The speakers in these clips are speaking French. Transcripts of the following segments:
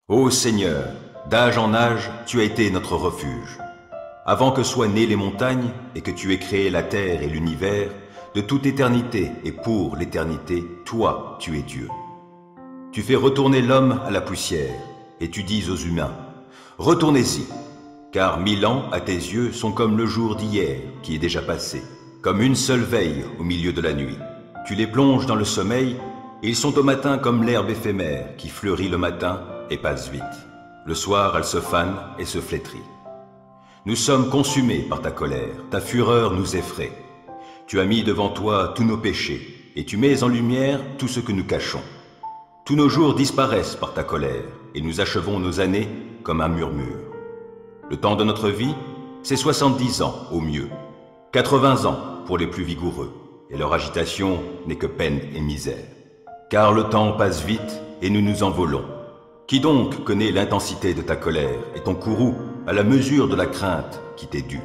Ô Seigneur, d'âge en âge, tu as été notre refuge. Avant que soient nées les montagnes et que tu aies créé la terre et l'univers, de toute éternité et pour l'éternité, toi, tu es Dieu. Tu fais retourner l'homme à la poussière, et tu dis aux humains, « Retournez-y, car 1000 ans à tes yeux sont comme le jour d'hier qui est déjà passé, comme une seule veille au milieu de la nuit. Tu les plonges dans le sommeil, et ils sont au matin comme l'herbe éphémère qui fleurit le matin et passe vite. Le soir, elle se fane et se flétrit. Nous sommes consumés par ta colère, ta fureur nous effraie. Tu as mis devant toi tous nos péchés, et tu mets en lumière tout ce que nous cachons. Tous nos jours disparaissent par ta colère, et nous achevons nos années comme un murmure. Le temps de notre vie, c'est 70 ans au mieux, 80 ans pour les plus vigoureux, et leur agitation n'est que peine et misère. Car le temps passe vite et nous nous envolons. Qui donc connaît l'intensité de ta colère et ton courroux à la mesure de la crainte qui t'est due?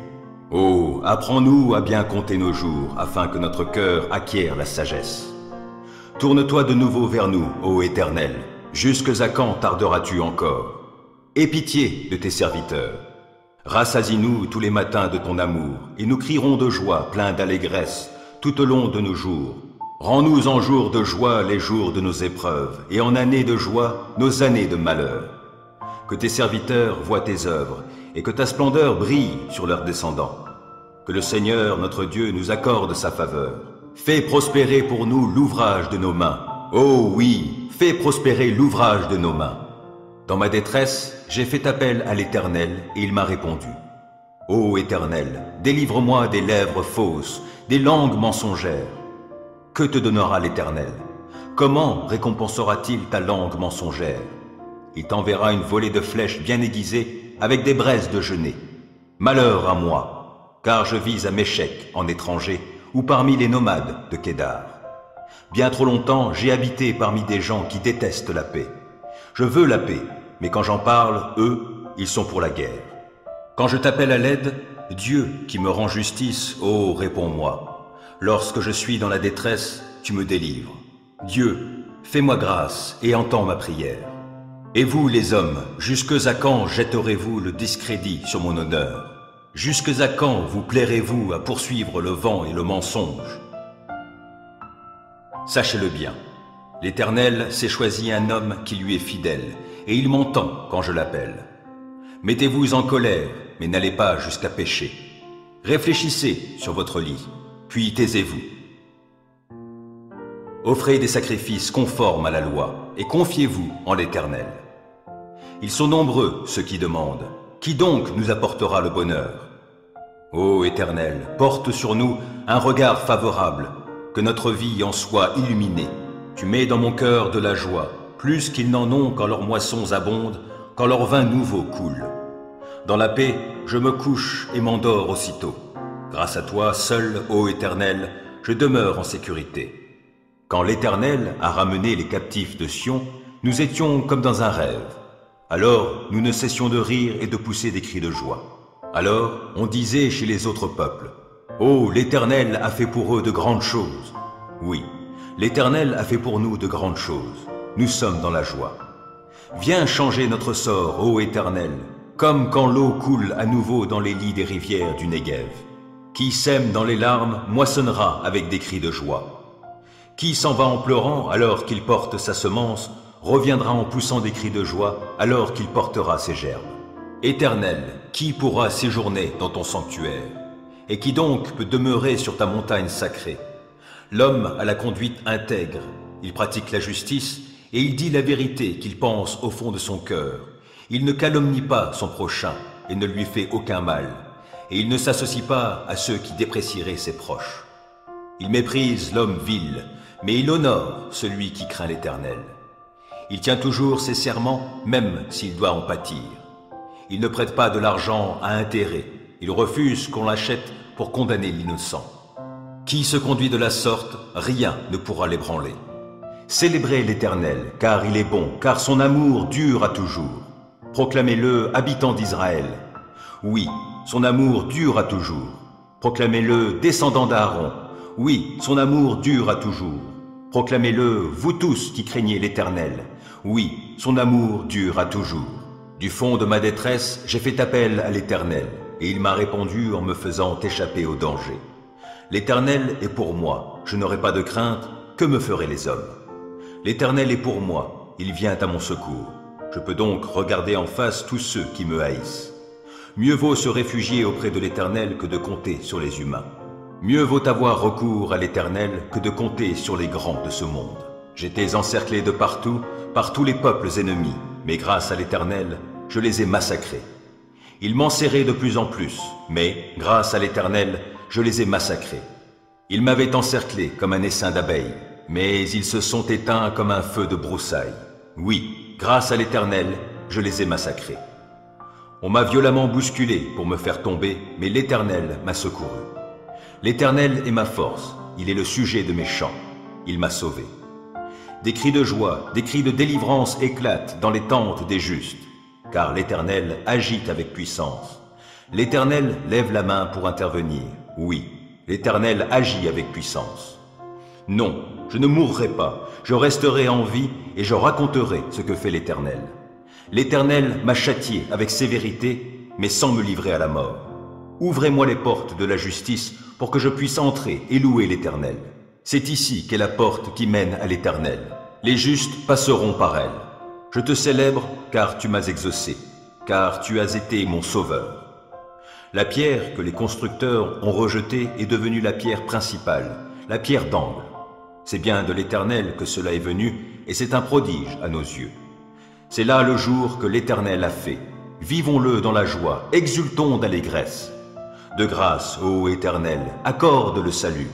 Oh, apprends-nous à bien compter nos jours afin que notre cœur acquiert la sagesse. Tourne-toi de nouveau vers nous, ô Éternel. Jusque à quand tarderas-tu encore? Aie pitié de tes serviteurs. Rassasie-nous tous les matins de ton amour, et nous crierons de joie pleins d'allégresse tout au long de nos jours. Rends-nous en jours de joie les jours de nos épreuves, et en années de joie nos années de malheur. Que tes serviteurs voient tes œuvres, et que ta splendeur brille sur leurs descendants. Que le Seigneur, notre Dieu, nous accorde sa faveur. Fais prospérer pour nous l'ouvrage de nos mains. Oh oui, fais prospérer l'ouvrage de nos mains. Dans ma détresse, j'ai fait appel à l'Éternel, et il m'a répondu. Ô Éternel, délivre-moi des lèvres fausses, des langues mensongères. Que te donnera l'Éternel? Comment récompensera-t-il ta langue mensongère? Il t'enverra une volée de flèches bien aiguisées avec des braises de genêt. Malheur à moi, car je vis à Méchec en étranger ou parmi les nomades de Kédar. Bien trop longtemps, j'ai habité parmi des gens qui détestent la paix. Je veux la paix, mais quand j'en parle, eux, ils sont pour la guerre. Quand je t'appelle à l'aide, Dieu qui me rend justice, oh, réponds-moi. Lorsque je suis dans la détresse, tu me délivres. Dieu, fais-moi grâce et entends ma prière. Et vous, les hommes, jusque à quand jetterez-vous le discrédit sur mon honneur? Jusque à quand vous plairez-vous à poursuivre le vent et le mensonge? Sachez-le bien, l'Éternel s'est choisi un homme qui lui est fidèle, et il m'entend quand je l'appelle. Mettez-vous en colère, mais n'allez pas jusqu'à pécher. Réfléchissez sur votre lit, puis taisez-vous. Offrez des sacrifices conformes à la loi, et confiez-vous en l'Éternel. Ils sont nombreux, ceux qui demandent. Qui donc nous apportera le bonheur? Ô Éternel, porte sur nous un regard favorable, que notre vie en soit illuminée. Tu mets dans mon cœur de la joie, plus qu'ils n'en ont quand leurs moissons abondent, quand leur vin nouveau coule. Dans la paix, je me couche et m'endors aussitôt. Grâce à toi, seul, ô Éternel, je demeure en sécurité. Quand l'Éternel a ramené les captifs de Sion, nous étions comme dans un rêve. Alors, nous ne cessions de rire et de pousser des cris de joie. Alors, on disait chez les autres peuples, « Oh, l'Éternel a fait pour eux de grandes choses. » Oui, l'Éternel a fait pour nous de grandes choses. Nous sommes dans la joie. Viens changer notre sort, ô Éternel, comme quand l'eau coule à nouveau dans les lits des rivières du Néguev. Qui sème dans les larmes moissonnera avec des cris de joie. Qui s'en va en pleurant alors qu'il porte sa semence, reviendra en poussant des cris de joie alors qu'il portera ses gerbes. Éternel, qui pourra séjourner dans ton sanctuaire? Et qui donc peut demeurer sur ta montagne sacrée? L'homme a la conduite intègre, il pratique la justice et il dit la vérité qu'il pense au fond de son cœur. Il ne calomnie pas son prochain et ne lui fait aucun mal. Et il ne s'associe pas à ceux qui déprécieraient ses proches. Il méprise l'homme vil, mais il honore celui qui craint l'Éternel. Il tient toujours ses serments, même s'il doit en pâtir. Il ne prête pas de l'argent à intérêt. Il refuse qu'on l'achète pour condamner l'innocent. Qui se conduit de la sorte, rien ne pourra l'ébranler. Célébrez l'Éternel, car il est bon, car son amour dure à toujours. Proclamez-le, habitants d'Israël. Oui, son amour dure à toujours. Proclamez-le, descendants d'Aaron. Oui, son amour dure à toujours. Proclamez-le, vous tous qui craignez l'Éternel. Oui, son amour dure à toujours. Du fond de ma détresse, j'ai fait appel à l'Éternel, et il m'a répondu en me faisant échapper au danger. L'Éternel est pour moi, je n'aurai pas de crainte, que me feraient les hommes? L'Éternel est pour moi, il vient à mon secours. Je peux donc regarder en face tous ceux qui me haïssent. Mieux vaut se réfugier auprès de l'Éternel que de compter sur les humains. Mieux vaut avoir recours à l'Éternel que de compter sur les grands de ce monde. J'étais encerclé de partout, par tous les peuples ennemis, mais grâce à l'Éternel, je les ai massacrés. Ils m'enserraient de plus en plus, mais, grâce à l'Éternel, je les ai massacrés. Ils m'avaient encerclé comme un essaim d'abeilles, mais ils se sont éteints comme un feu de broussailles. Oui, grâce à l'Éternel, je les ai massacrés. On m'a violemment bousculé pour me faire tomber, mais l'Éternel m'a secouru. L'Éternel est ma force, il est le sujet de mes chants, il m'a sauvé. Des cris de joie, des cris de délivrance éclatent dans les tentes des justes, car l'Éternel agit avec puissance. L'Éternel lève la main pour intervenir. Oui, l'Éternel agit avec puissance. Non, je ne mourrai pas, je resterai en vie et je raconterai ce que fait l'Éternel. L'Éternel m'a châtié avec sévérité, mais sans me livrer à la mort. Ouvrez-moi les portes de la justice pour que je puisse entrer et louer l'Éternel. C'est ici qu'est la porte qui mène à l'Éternel. Les justes passeront par elle. Je te célèbre car tu m'as exaucé, car tu as été mon sauveur. La pierre que les constructeurs ont rejetée est devenue la pierre principale, la pierre d'angle. C'est bien de l'Éternel que cela est venu, et c'est un prodige à nos yeux. C'est là le jour que l'Éternel a fait. Vivons-le dans la joie, exultons d'allégresse. De grâce, ô Éternel, accorde le salut.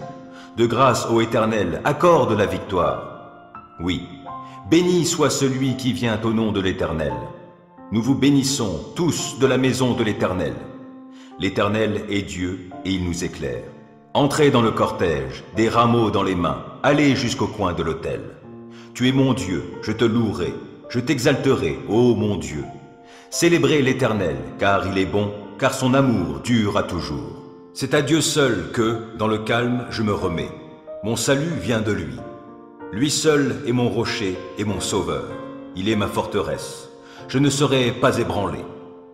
De grâce, ô Éternel, accorde la victoire. Oui, béni soit celui qui vient au nom de l'Éternel. Nous vous bénissons tous de la maison de l'Éternel. L'Éternel est Dieu et il nous éclaire. Entrez dans le cortège, des rameaux dans les mains, allez jusqu'au coin de l'autel. Tu es mon Dieu, je te louerai, je t'exalterai, ô mon Dieu. Célébrez l'Éternel, car il est bon, car son amour dure à toujours. C'est à Dieu seul que, dans le calme, je me remets. Mon salut vient de lui. Lui seul est mon rocher et mon sauveur. Il est ma forteresse. Je ne serai pas ébranlé.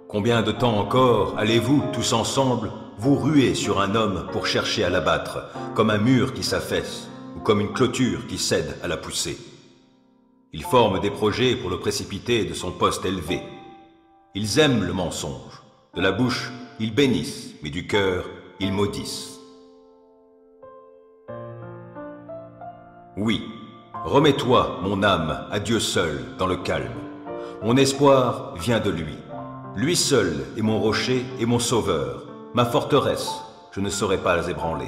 Combien de temps encore allez-vous, tous ensemble, vous ruer sur un homme pour chercher à l'abattre, comme un mur qui s'affaisse, ou comme une clôture qui cède à la poussée? Ils forment des projets pour le précipiter de son poste élevé. Ils aiment le mensonge. De la bouche, ils bénissent, mais du cœur, ils maudissent. Oui, remets-toi, mon âme, à Dieu seul, dans le calme. Mon espoir vient de lui. Lui seul est mon rocher et mon sauveur, ma forteresse, je ne serai pas ébranlé.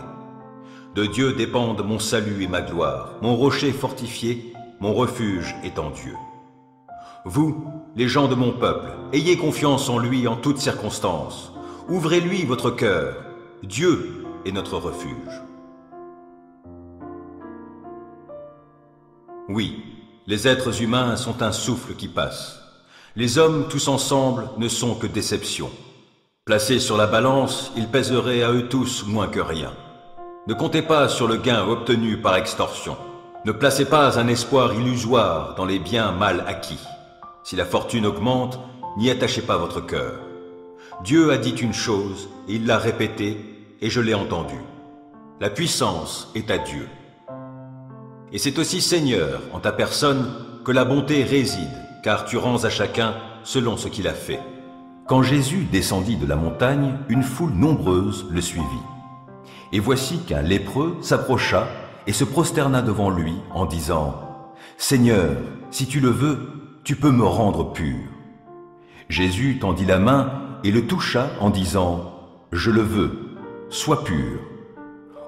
De Dieu dépendent mon salut et ma gloire, mon rocher fortifié, mon refuge est en Dieu. Vous, les gens de mon peuple, ayez confiance en lui en toutes circonstances. Ouvrez-lui votre cœur. Dieu est notre refuge. Oui, les êtres humains sont un souffle qui passe. Les hommes tous ensemble ne sont que déception. Placés sur la balance, ils pèseraient à eux tous moins que rien. Ne comptez pas sur le gain obtenu par extorsion. Ne placez pas un espoir illusoire dans les biens mal acquis. Si la fortune augmente, n'y attachez pas votre cœur. Dieu a dit une chose, et il l'a répétée, et je l'ai entendue. La puissance est à Dieu. Et c'est aussi Seigneur, en ta personne, que la bonté réside, car tu rends à chacun selon ce qu'il a fait. Quand Jésus descendit de la montagne, une foule nombreuse le suivit. Et voici qu'un lépreux s'approcha et se prosterna devant lui en disant « Seigneur, si tu le veux, tu peux me rendre pur. » Jésus tendit la main et le toucha en disant « Je le veux, sois pur. »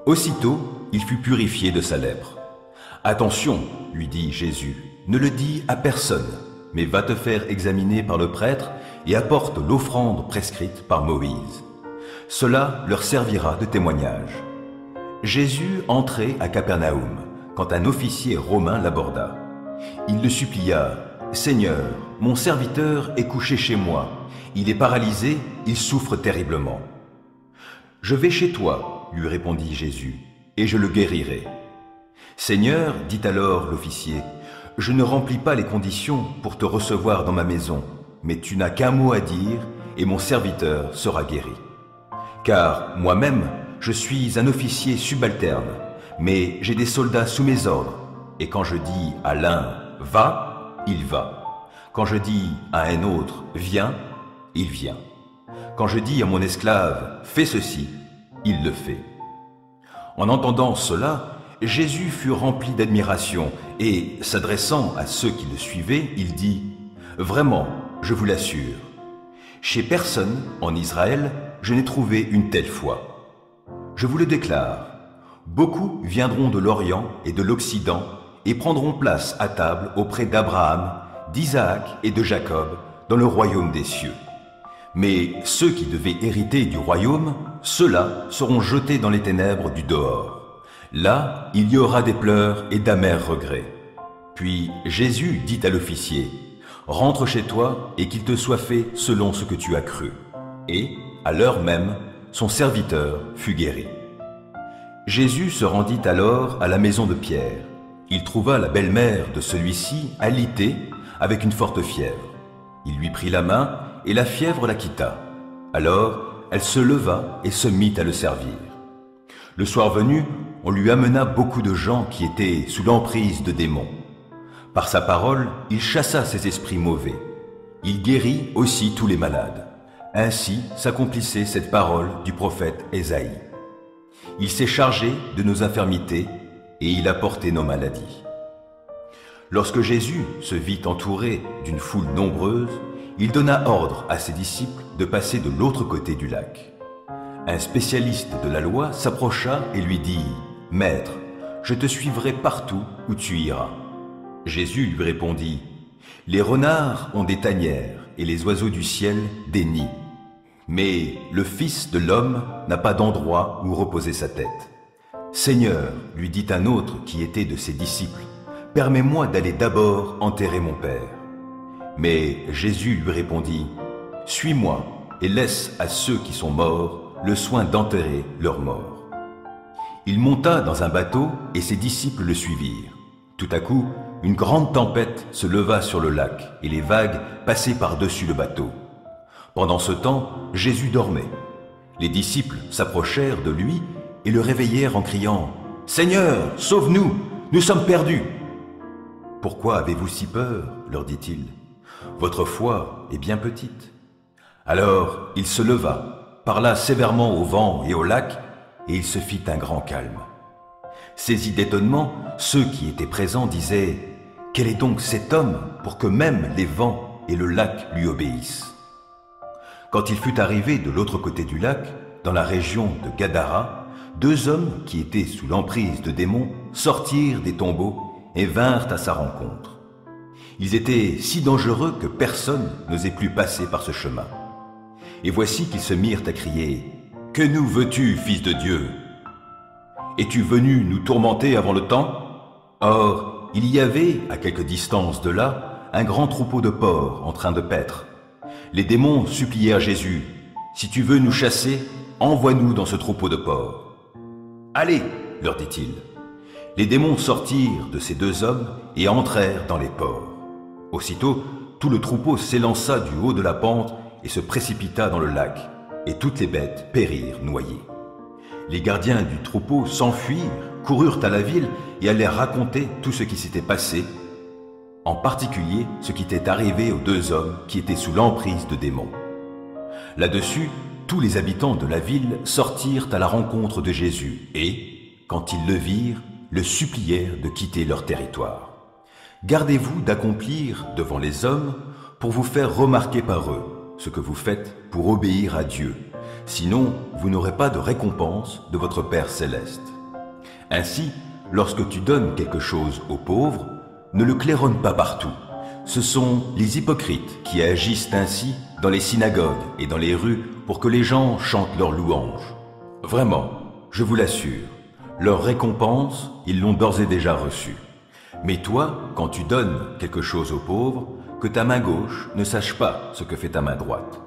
Aussitôt, il fut purifié de sa lèpre. « Attention, lui dit Jésus, ne le dis à personne, mais va te faire examiner par le prêtre et apporte l'offrande prescrite par Moïse. Cela leur servira de témoignage. » Jésus entrait à Capernaum, quand un officier romain l'aborda. Il le supplia « Seigneur, mon serviteur est couché chez moi. Il est paralysé, il souffre terriblement. »« Je vais chez toi, lui répondit Jésus, et je le guérirai. »« Seigneur, dit alors l'officier, je ne remplis pas les conditions pour te recevoir dans ma maison, mais tu n'as qu'un mot à dire et mon serviteur sera guéri. Car moi-même, je suis un officier subalterne, mais j'ai des soldats sous mes ordres, et quand je dis à l'un « va », il va. Quand je dis à un autre « viens », il vient. Quand je dis à mon esclave « fais ceci », il le fait. En entendant cela, Jésus fut rempli d'admiration et, s'adressant à ceux qui le suivaient, il dit « Vraiment, je vous l'assure, chez personne en Israël, je n'ai trouvé une telle foi. Je vous le déclare, beaucoup viendront de l'Orient et de l'Occident et prendront place à table auprès d'Abraham, d'Isaac et de Jacob dans le royaume des cieux. Mais ceux qui devaient hériter du royaume, ceux-là seront jetés dans les ténèbres du dehors. Là, il y aura des pleurs et d'amers regrets. » Puis Jésus dit à l'officier, « Rentre chez toi et qu'il te soit fait selon ce que tu as cru. » Et, à l'heure même, son serviteur fut guéri. Jésus se rendit alors à la maison de Pierre. Il trouva la belle-mère de celui-ci alitée avec une forte fièvre. Il lui prit la main et la fièvre la quitta. Alors, elle se leva et se mit à le servir. Le soir venu, on lui amena beaucoup de gens qui étaient sous l'emprise de démons. Par sa parole, il chassa ces esprits mauvais. Il guérit aussi tous les malades. Ainsi s'accomplissait cette parole du prophète Ésaïe. Il s'est chargé de nos infirmités et il a porté nos maladies. Lorsque Jésus se vit entouré d'une foule nombreuse, il donna ordre à ses disciples de passer de l'autre côté du lac. Un spécialiste de la loi s'approcha et lui dit « Maître, je te suivrai partout où tu iras. » Jésus lui répondit « Les renards ont des tanières et les oiseaux du ciel des nids. Mais le Fils de l'homme n'a pas d'endroit où reposer sa tête. » « Seigneur, lui dit un autre qui était de ses disciples, permets-moi d'aller d'abord enterrer mon Père. » Mais Jésus lui répondit, « Suis-moi et laisse à ceux qui sont morts le soin d'enterrer leurs morts. » Il monta dans un bateau et ses disciples le suivirent. Tout à coup, une grande tempête se leva sur le lac et les vagues passaient par-dessus le bateau. Pendant ce temps, Jésus dormait. Les disciples s'approchèrent de lui et le réveillèrent en criant « Seigneur, sauve-nous, nous sommes perdus !» « Pourquoi avez-vous si peur ?» leur dit-il. « Votre foi est bien petite. » Alors il se leva, parla sévèrement au vent et au lac, et il se fit un grand calme. Saisis d'étonnement, ceux qui étaient présents disaient « Quel est donc cet homme pour que même les vents et le lac lui obéissent ?» Quand il fut arrivé de l'autre côté du lac, dans la région de Gadara, deux hommes qui étaient sous l'emprise de démons sortirent des tombeaux et vinrent à sa rencontre. Ils étaient si dangereux que personne n'osait plus passer par ce chemin. Et voici qu'ils se mirent à crier « Que nous veux-tu, Fils de Dieu? Es-tu venu nous tourmenter avant le temps ?» Or, il y avait, à quelque distance de là, un grand troupeau de porcs en train de paître. Les démons supplièrent Jésus « Si tu veux nous chasser, envoie-nous dans ce troupeau de porcs. » « Allez !» leur dit-il. Les démons sortirent de ces deux hommes et entrèrent dans les porcs. Aussitôt, tout le troupeau s'élança du haut de la pente et se précipita dans le lac, et toutes les bêtes périrent noyées. Les gardiens du troupeau s'enfuirent, coururent à la ville et allèrent raconter tout ce qui s'était passé, en particulier ce qui était arrivé aux deux hommes qui étaient sous l'emprise de démons. Là-dessus, tous les habitants de la ville sortirent à la rencontre de Jésus et, quand ils le virent, le supplièrent de quitter leur territoire. Gardez-vous d'accomplir devant les hommes pour vous faire remarquer par eux ce que vous faites pour obéir à Dieu. Sinon, vous n'aurez pas de récompense de votre Père céleste. Ainsi, lorsque tu donnes quelque chose aux pauvres, ne le claironne pas partout. Ce sont les hypocrites qui agissent ainsi dans les synagogues et dans les rues pour que les gens chantent leurs louanges. Vraiment, je vous l'assure, leur récompense, ils l'ont d'ores et déjà reçue. Mais toi, quand tu donnes quelque chose aux pauvres, que ta main gauche ne sache pas ce que fait ta main droite.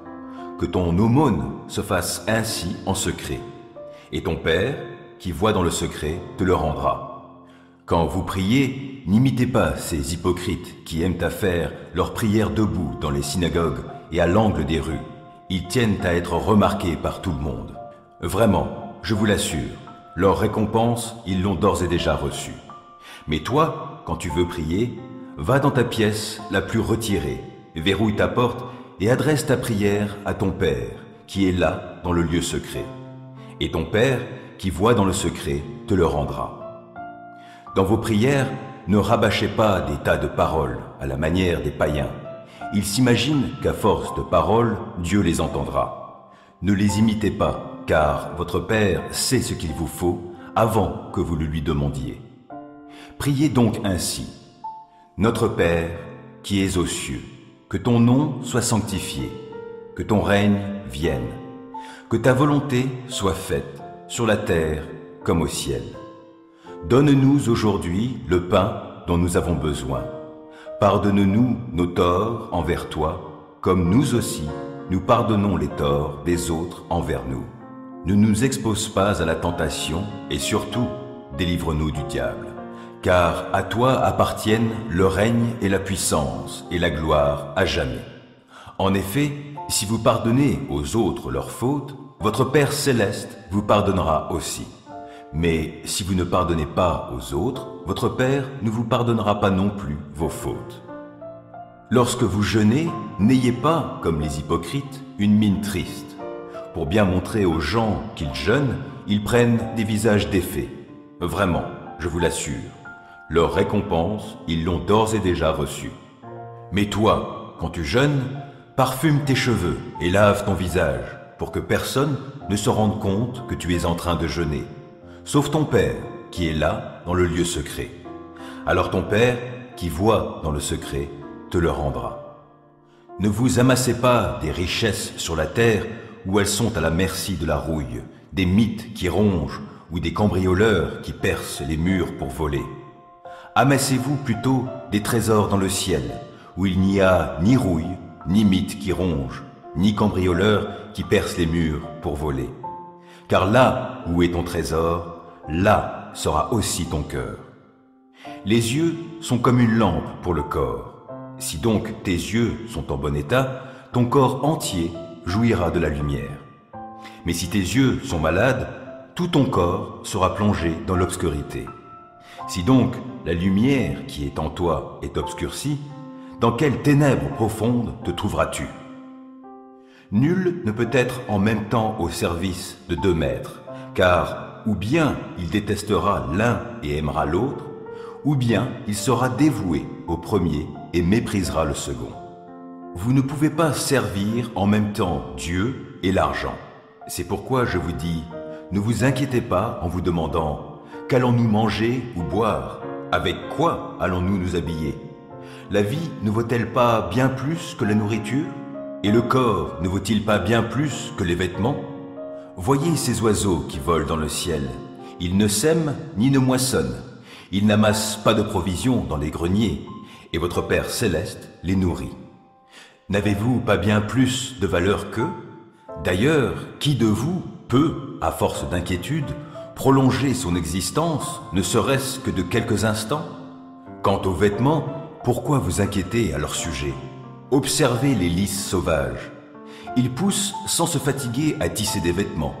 Que ton aumône se fasse ainsi en secret. Et ton Père, qui voit dans le secret, te le rendra. Quand vous priez, n'imitez pas ces hypocrites qui aiment à faire leurs prières debout dans les synagogues et à l'angle des rues. Ils tiennent à être remarqués par tout le monde. Vraiment, je vous l'assure, leur récompense, ils l'ont d'ores et déjà reçue. Mais toi, quand tu veux prier, va dans ta pièce la plus retirée, verrouille ta porte et adresse ta prière à ton Père, qui est là dans le lieu secret. Et ton Père, qui voit dans le secret, te le rendra. Dans vos prières, ne rabâchez pas des tas de paroles à la manière des païens. Ils s'imaginent qu'à force de paroles, Dieu les entendra. Ne les imitez pas, car votre Père sait ce qu'il vous faut avant que vous le lui demandiez. Priez donc ainsi. Notre Père, qui es aux cieux, que ton nom soit sanctifié, que ton règne vienne, que ta volonté soit faite sur la terre comme au ciel. Donne-nous aujourd'hui le pain dont nous avons besoin. Pardonne-nous nos torts envers toi, comme nous aussi, nous pardonnons les torts des autres envers nous. Ne nous expose pas à la tentation et surtout, délivre-nous du diable. Car à toi appartiennent le règne et la puissance et la gloire à jamais. En effet, si vous pardonnez aux autres leurs fautes, votre Père céleste vous pardonnera aussi. Mais si vous ne pardonnez pas aux autres, votre Père ne vous pardonnera pas non plus vos fautes. Lorsque vous jeûnez, n'ayez pas, comme les hypocrites, une mine triste. Pour bien montrer aux gens qu'ils jeûnent, ils prennent des visages défaits. Vraiment, je vous l'assure, leur récompense, ils l'ont d'ores et déjà reçue. Mais toi, quand tu jeûnes, parfume tes cheveux et lave ton visage, pour que personne ne se rende compte que tu es en train de jeûner. Sauf ton Père, qui est là, dans le lieu secret. Alors ton Père, qui voit dans le secret, te le rendra. Ne vous amassez pas des richesses sur la terre où elles sont à la merci de la rouille, des mythes qui rongent ou des cambrioleurs qui percent les murs pour voler. Amassez-vous plutôt des trésors dans le ciel, où il n'y a ni rouille, ni mythes qui rongent, ni cambrioleurs qui percent les murs pour voler. Car là où est ton trésor, là sera aussi ton cœur. Les yeux sont comme une lampe pour le corps. Si donc tes yeux sont en bon état, ton corps entier jouira de la lumière. Mais si tes yeux sont malades, tout ton corps sera plongé dans l'obscurité. Si donc la lumière qui est en toi est obscurcie, dans quelles ténèbres profondes te trouveras-tu? Nul ne peut être en même temps au service de deux maîtres, car ou bien il détestera l'un et aimera l'autre, ou bien il sera dévoué au premier et méprisera le second. Vous ne pouvez pas servir en même temps Dieu et l'argent. C'est pourquoi je vous dis, ne vous inquiétez pas en vous demandant « Qu'allons-nous manger ou boire? Avec quoi allons-nous nous habiller? La vie ne vaut-elle pas bien plus que la nourriture? Et le corps ne vaut-il pas bien plus que les vêtements? Voyez ces oiseaux qui volent dans le ciel. Ils ne sèment ni ne moissonnent. Ils n'amassent pas de provisions dans les greniers, et votre Père céleste les nourrit. N'avez-vous pas bien plus de valeur qu'eux? D'ailleurs, qui de vous peut, à force d'inquiétude, prolonger son existence, ne serait-ce que de quelques instants? Quant aux vêtements, pourquoi vous inquiéter à leur sujet? Observez les lys sauvages. Ils poussent sans se fatiguer à tisser des vêtements.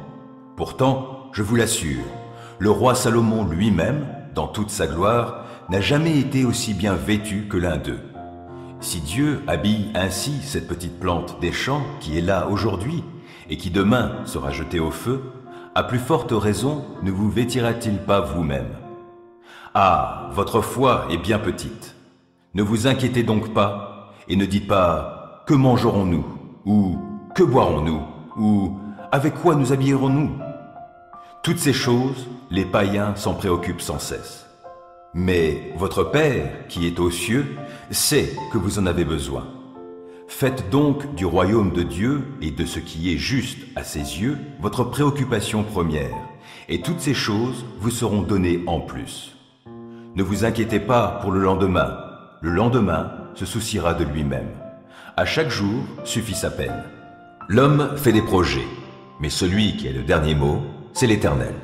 Pourtant, je vous l'assure, le roi Salomon lui-même, dans toute sa gloire, n'a jamais été aussi bien vêtu que l'un d'eux. Si Dieu habille ainsi cette petite plante des champs qui est là aujourd'hui et qui demain sera jetée au feu, à plus forte raison ne vous vêtira-t-il pas vous-même? Ah, votre foi est bien petite. Ne vous inquiétez donc pas et ne dites pas « Que mangerons-nous » ou « Que boirons-nous » ou « Avec quoi nous habillerons-nous » Toutes ces choses, les païens s'en préoccupent sans cesse. Mais votre Père, qui est aux cieux, sait que vous en avez besoin. Faites donc du royaume de Dieu et de ce qui est juste à ses yeux votre préoccupation première, et toutes ces choses vous seront données en plus. Ne vous inquiétez pas pour le lendemain se souciera de lui-même. À chaque jour suffit sa peine. L'homme fait des projets, mais celui qui a le dernier mot, c'est l'Éternel.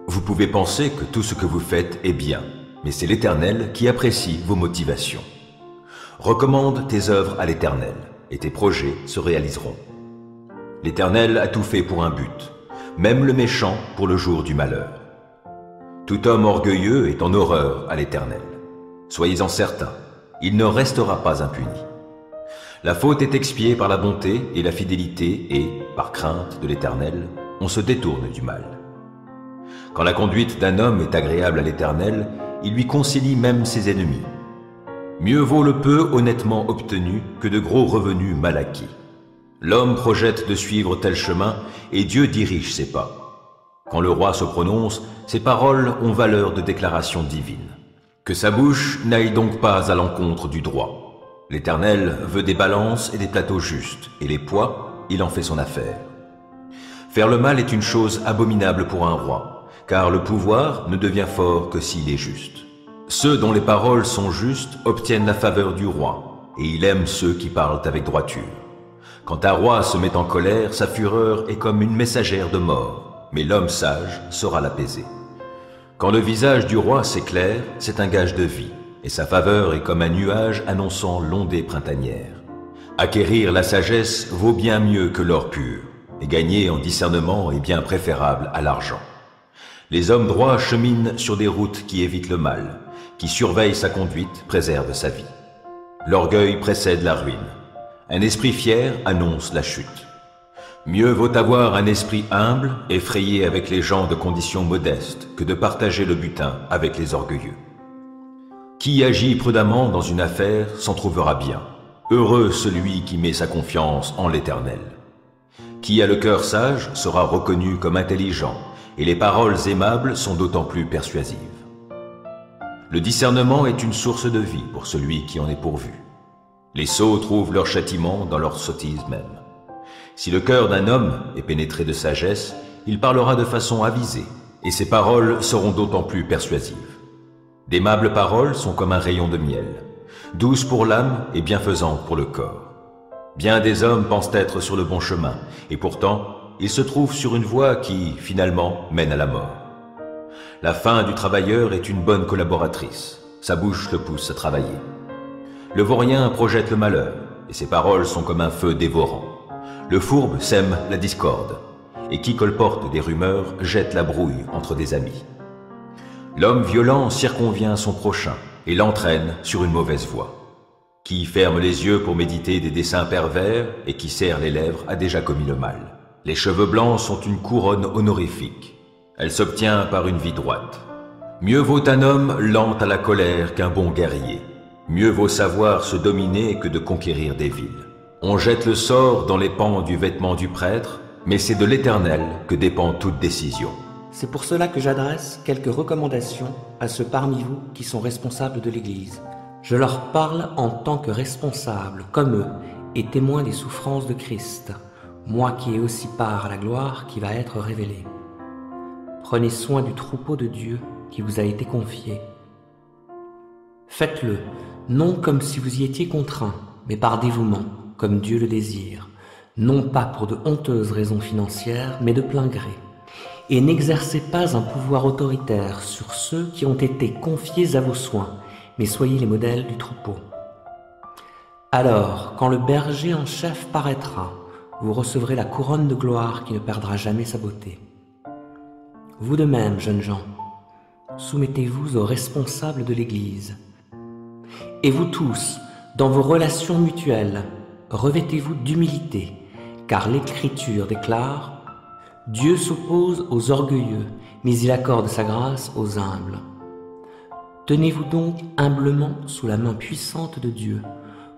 Vous pouvez penser que tout ce que vous faites est bien, mais c'est l'Éternel qui apprécie vos motivations. Recommande tes œuvres à l'Éternel, et tes projets se réaliseront. L'Éternel a tout fait pour un but, même le méchant pour le jour du malheur. Tout homme orgueilleux est en horreur à l'Éternel. Soyez-en certains, il ne restera pas impuni. La faute est expiée par la bonté et la fidélité et, par crainte de l'Éternel, on se détourne du mal. Quand la conduite d'un homme est agréable à l'Éternel, il lui concilie même ses ennemis. Mieux vaut le peu honnêtement obtenu que de gros revenus mal acquis. L'homme projette de suivre tel chemin et Dieu dirige ses pas. Quand le roi se prononce, ses paroles ont valeur de déclaration divine. Que sa bouche n'aille donc pas à l'encontre du droit. L'Éternel veut des balances et des plateaux justes, et les poids, il en fait son affaire. Faire le mal est une chose abominable pour un roi, car le pouvoir ne devient fort que s'il est juste. Ceux dont les paroles sont justes obtiennent la faveur du roi, et il aime ceux qui parlent avec droiture. Quand un roi se met en colère, sa fureur est comme une messagère de mort, mais l'homme sage saura l'apaiser. Quand le visage du roi s'éclaire, c'est un gage de vie, et sa faveur est comme un nuage annonçant l'ondée printanière. Acquérir la sagesse vaut bien mieux que l'or pur, et gagner en discernement est bien préférable à l'argent. Les hommes droits cheminent sur des routes qui évitent le mal, qui surveillent sa conduite, préservent sa vie. L'orgueil précède la ruine. Un esprit fier annonce la chute. Mieux vaut avoir un esprit humble, effrayé avec les gens de condition modeste, que de partager le butin avec les orgueilleux. Qui agit prudemment dans une affaire s'en trouvera bien. Heureux celui qui met sa confiance en l'Éternel. Qui a le cœur sage sera reconnu comme intelligent, et les paroles aimables sont d'autant plus persuasives. Le discernement est une source de vie pour celui qui en est pourvu. Les sots trouvent leur châtiment dans leur sottise même. Si le cœur d'un homme est pénétré de sagesse, il parlera de façon avisée, et ses paroles seront d'autant plus persuasives. D'aimables paroles sont comme un rayon de miel, douces pour l'âme et bienfaisantes pour le corps. Bien des hommes pensent être sur le bon chemin, et pourtant, ils se trouvent sur une voie qui, finalement, mène à la mort. La faim du travailleur est une bonne collaboratrice, sa bouche le pousse à travailler. Le vaurien projette le malheur, et ses paroles sont comme un feu dévorant. Le fourbe sème la discorde, et qui colporte des rumeurs jette la brouille entre des amis. L'homme violent circonvient son prochain et l'entraîne sur une mauvaise voie. Qui ferme les yeux pour méditer des desseins pervers et qui serre les lèvres a déjà commis le mal. Les cheveux blancs sont une couronne honorifique. Elle s'obtient par une vie droite. Mieux vaut un homme lent à la colère qu'un bon guerrier. Mieux vaut savoir se dominer que de conquérir des villes. On jette le sort dans les pans du vêtement du prêtre, mais c'est de l'Éternel que dépend toute décision. C'est pour cela que j'adresse quelques recommandations à ceux parmi vous qui sont responsables de l'Église. Je leur parle en tant que responsables, comme eux, et témoins des souffrances de Christ, moi qui ai aussi part à la gloire qui va être révélée. Prenez soin du troupeau de Dieu qui vous a été confié. Faites-le, non comme si vous y étiez contraints, mais par dévouement, comme Dieu le désire, non pas pour de honteuses raisons financières, mais de plein gré. Et n'exercez pas un pouvoir autoritaire sur ceux qui ont été confiés à vos soins, mais soyez les modèles du troupeau. Alors, quand le berger en chef paraîtra, vous recevrez la couronne de gloire qui ne perdra jamais sa beauté. Vous de même, jeunes gens, soumettez-vous aux responsables de l'Église. Et vous tous, dans vos relations mutuelles, revêtez-vous d'humilité, car l'Écriture déclare « Dieu s'oppose aux orgueilleux, mais il accorde sa grâce aux humbles. » Tenez-vous donc humblement sous la main puissante de Dieu,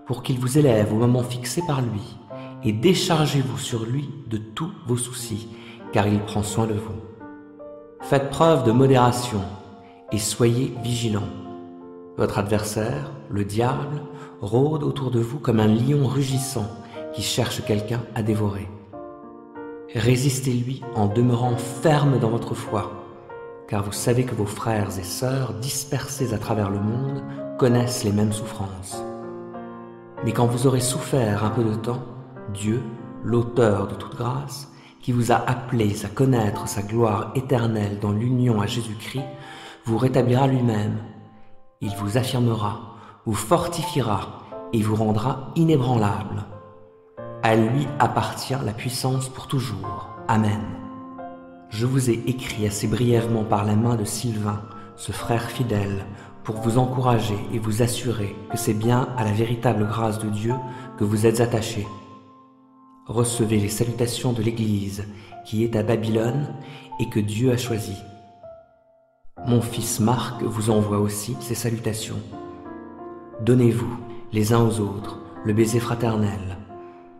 pour qu'il vous élève au moment fixé par lui, et déchargez-vous sur lui de tous vos soucis, car il prend soin de vous. Faites preuve de modération, et soyez vigilants. Votre adversaire, le diable, rôde autour de vous comme un lion rugissant qui cherche quelqu'un à dévorer. Résistez-lui en demeurant ferme dans votre foi, car vous savez que vos frères et sœurs dispersés à travers le monde connaissent les mêmes souffrances. Mais quand vous aurez souffert un peu de temps, Dieu, l'auteur de toute grâce, qui vous a appelés à connaître sa gloire éternelle dans l'union à Jésus-Christ, vous rétablira lui-même, il vous affirmera, vous fortifiera et vous rendra inébranlable. À lui appartient la puissance pour toujours. Amen. Je vous ai écrit assez brièvement par la main de Sylvain, ce frère fidèle, pour vous encourager et vous assurer que c'est bien à la véritable grâce de Dieu que vous êtes attachés. Recevez les salutations de l'Église qui est à Babylone et que Dieu a choisie. Mon fils Marc vous envoie aussi ces salutations. Donnez-vous, les uns aux autres, le baiser fraternel.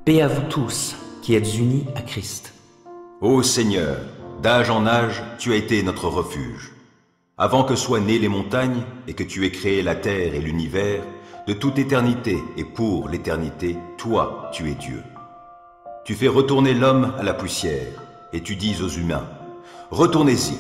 Paix à vous tous qui êtes unis à Christ. Ô Seigneur, d'âge en âge, tu as été notre refuge. Avant que soient nées les montagnes et que tu aies créé la terre et l'univers, de toute éternité et pour l'éternité, toi, tu es Dieu. Tu fais retourner l'homme à la poussière, et tu dis aux humains, « Retournez-y,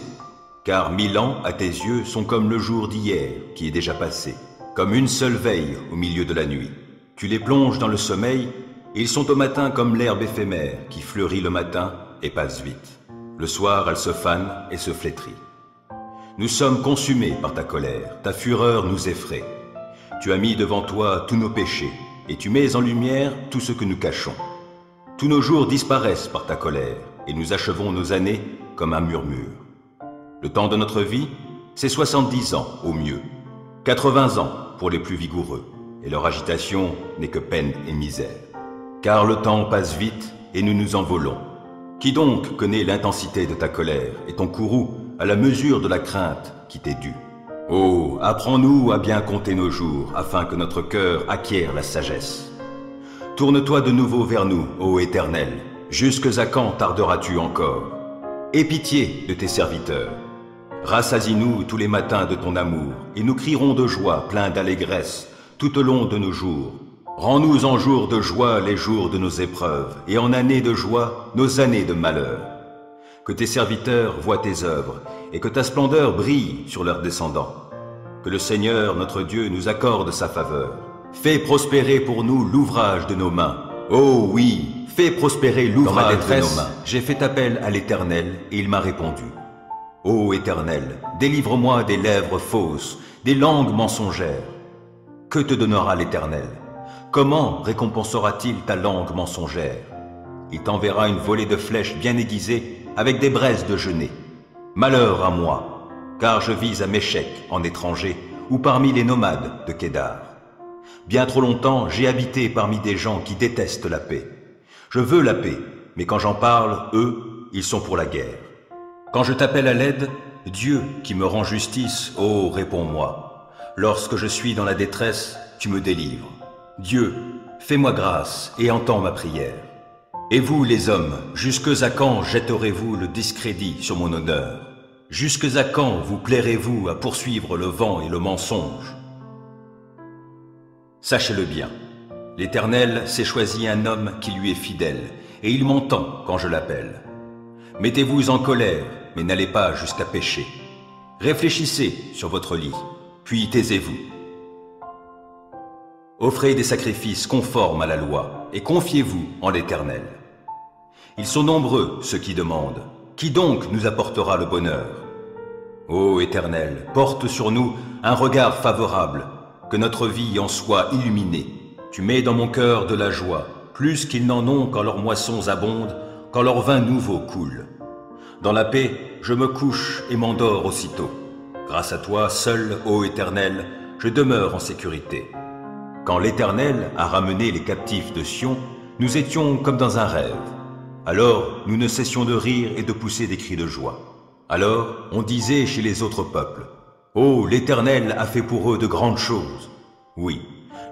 car 1000 ans à tes yeux sont comme le jour d'hier qui est déjà passé, comme une seule veille au milieu de la nuit. Tu les plonges dans le sommeil, et ils sont au matin comme l'herbe éphémère qui fleurit le matin et passe vite. Le soir, elle se fane et se flétrit. Nous sommes consumés par ta colère, ta fureur nous effraie. Tu as mis devant toi tous nos péchés, et tu mets en lumière tout ce que nous cachons. Tous nos jours disparaissent par ta colère, et nous achevons nos années comme un murmure. Le temps de notre vie, c'est 70 ans au mieux, 80 ans pour les plus vigoureux, et leur agitation n'est que peine et misère. Car le temps passe vite, et nous nous envolons. Qui donc connaît l'intensité de ta colère, et ton courroux à la mesure de la crainte qui t'est due? Oh, apprends-nous à bien compter nos jours, afin que notre cœur acquiert la sagesse. Tourne-toi de nouveau vers nous, ô Éternel. Jusque à quand tarderas-tu encore? Aie pitié de tes serviteurs. Rassasie-nous tous les matins de ton amour, et nous crierons de joie, pleins d'allégresse, tout au long de nos jours. Rends-nous en jours de joie les jours de nos épreuves, et en années de joie nos années de malheur. Que tes serviteurs voient tes œuvres, et que ta splendeur brille sur leurs descendants. Que le Seigneur, notre Dieu, nous accorde sa faveur. Fais prospérer pour nous l'ouvrage de nos mains. Oh oui, fais prospérer l'ouvrage de nos mains. J'ai fait appel à l'Éternel, et il m'a répondu. Ô Éternel, délivre-moi des lèvres fausses, des langues mensongères. Que te donnera l'Éternel? Comment récompensera-t-il ta langue mensongère? Il t'enverra une volée de flèches bien aiguisées avec des braises de genêt. Malheur à moi, car je vis à Méchec en étranger ou parmi les nomades de Kédar. Bien trop longtemps, j'ai habité parmi des gens qui détestent la paix. Je veux la paix, mais quand j'en parle, eux, ils sont pour la guerre. Quand je t'appelle à l'aide, Dieu qui me rend justice, oh, réponds-moi. Lorsque je suis dans la détresse, tu me délivres. Dieu, fais-moi grâce et entends ma prière. Et vous, les hommes, jusque à quand jetterez-vous le discrédit sur mon honneur? Jusque à quand vous plairez-vous à poursuivre le vent et le mensonge? Sachez-le bien, l'Éternel s'est choisi un homme qui lui est fidèle, et il m'entend quand je l'appelle. Mettez-vous en colère, mais n'allez pas jusqu'à pécher. Réfléchissez sur votre lit, puis taisez-vous. Offrez des sacrifices conformes à la loi, et confiez-vous en l'Éternel. Ils sont nombreux, ceux qui demandent. Qui donc nous apportera le bonheur? Ô Éternel, porte sur nous un regard favorable, que notre vie en soit illuminée. Tu mets dans mon cœur de la joie, plus qu'ils n'en ont quand leurs moissons abondent, quand leur vin nouveau coule. Dans la paix, je me couche et m'endors aussitôt. Grâce à toi, seul, ô Éternel, je demeure en sécurité. Quand l'Éternel a ramené les captifs de Sion, nous étions comme dans un rêve. Alors, nous ne cessions de rire et de pousser des cris de joie. Alors, on disait chez les autres peuples, « Oh, l'Éternel a fait pour eux de grandes choses. » Oui,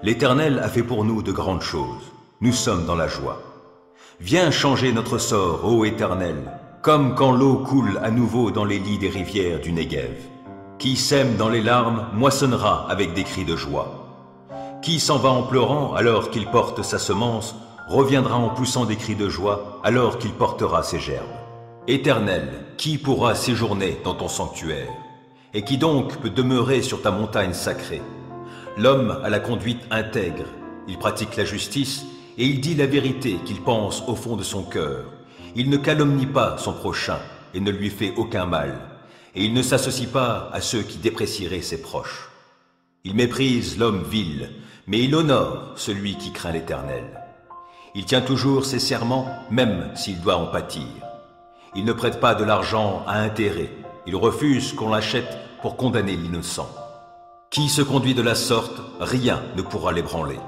l'Éternel a fait pour nous de grandes choses. Nous sommes dans la joie. Viens changer notre sort, ô Éternel, comme quand l'eau coule à nouveau dans les lits des rivières du Néguev. Qui sème dans les larmes moissonnera avec des cris de joie. Qui s'en va en pleurant alors qu'il porte sa semence, reviendra en poussant des cris de joie alors qu'il portera ses gerbes. Éternel, qui pourra séjourner dans ton sanctuaire? Et qui donc peut demeurer sur ta montagne sacrée? L'homme a la conduite intègre, il pratique la justice et il dit la vérité qu'il pense au fond de son cœur. Il ne calomnie pas son prochain et ne lui fait aucun mal, et il ne s'associe pas à ceux qui déprécieraient ses proches. Il méprise l'homme vil, mais il honore celui qui craint l'Éternel. Il tient toujours ses serments, même s'il doit en pâtir. Il ne prête pas de l'argent à intérêt. Il refuse qu'on l'achète pour condamner l'innocent. Qui se conduit de la sorte, rien ne pourra l'ébranler.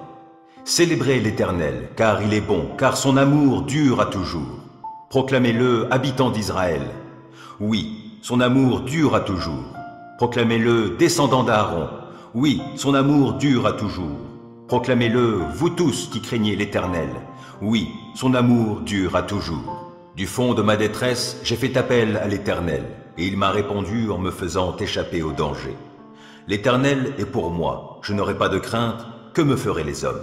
Célébrez l'Éternel, car il est bon, car son amour dure à toujours. Proclamez-le, habitants d'Israël. Oui, son amour dure à toujours. Proclamez-le, descendants d'Aaron. Oui, son amour dure à toujours. Proclamez-le, vous tous qui craignez l'Éternel. Oui, son amour dure à toujours. Du fond de ma détresse, j'ai fait appel à l'Éternel, et il m'a répondu en me faisant échapper au danger. L'Éternel est pour moi, je n'aurai pas de crainte, que me feraient les hommes?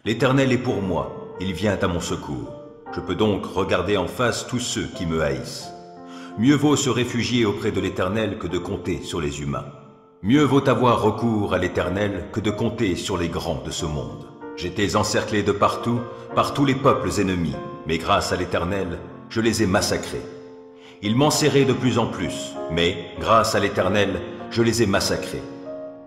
L'Éternel est pour moi, il vient à mon secours. Je peux donc regarder en face tous ceux qui me haïssent. Mieux vaut se réfugier auprès de l'Éternel que de compter sur les humains. Mieux vaut avoir recours à l'Éternel que de compter sur les grands de ce monde. J'étais encerclé de partout, par tous les peuples ennemis, mais grâce à l'Éternel, je les ai massacrés. Ils m'enserraient de plus en plus, mais grâce à l'Éternel, je les ai massacrés.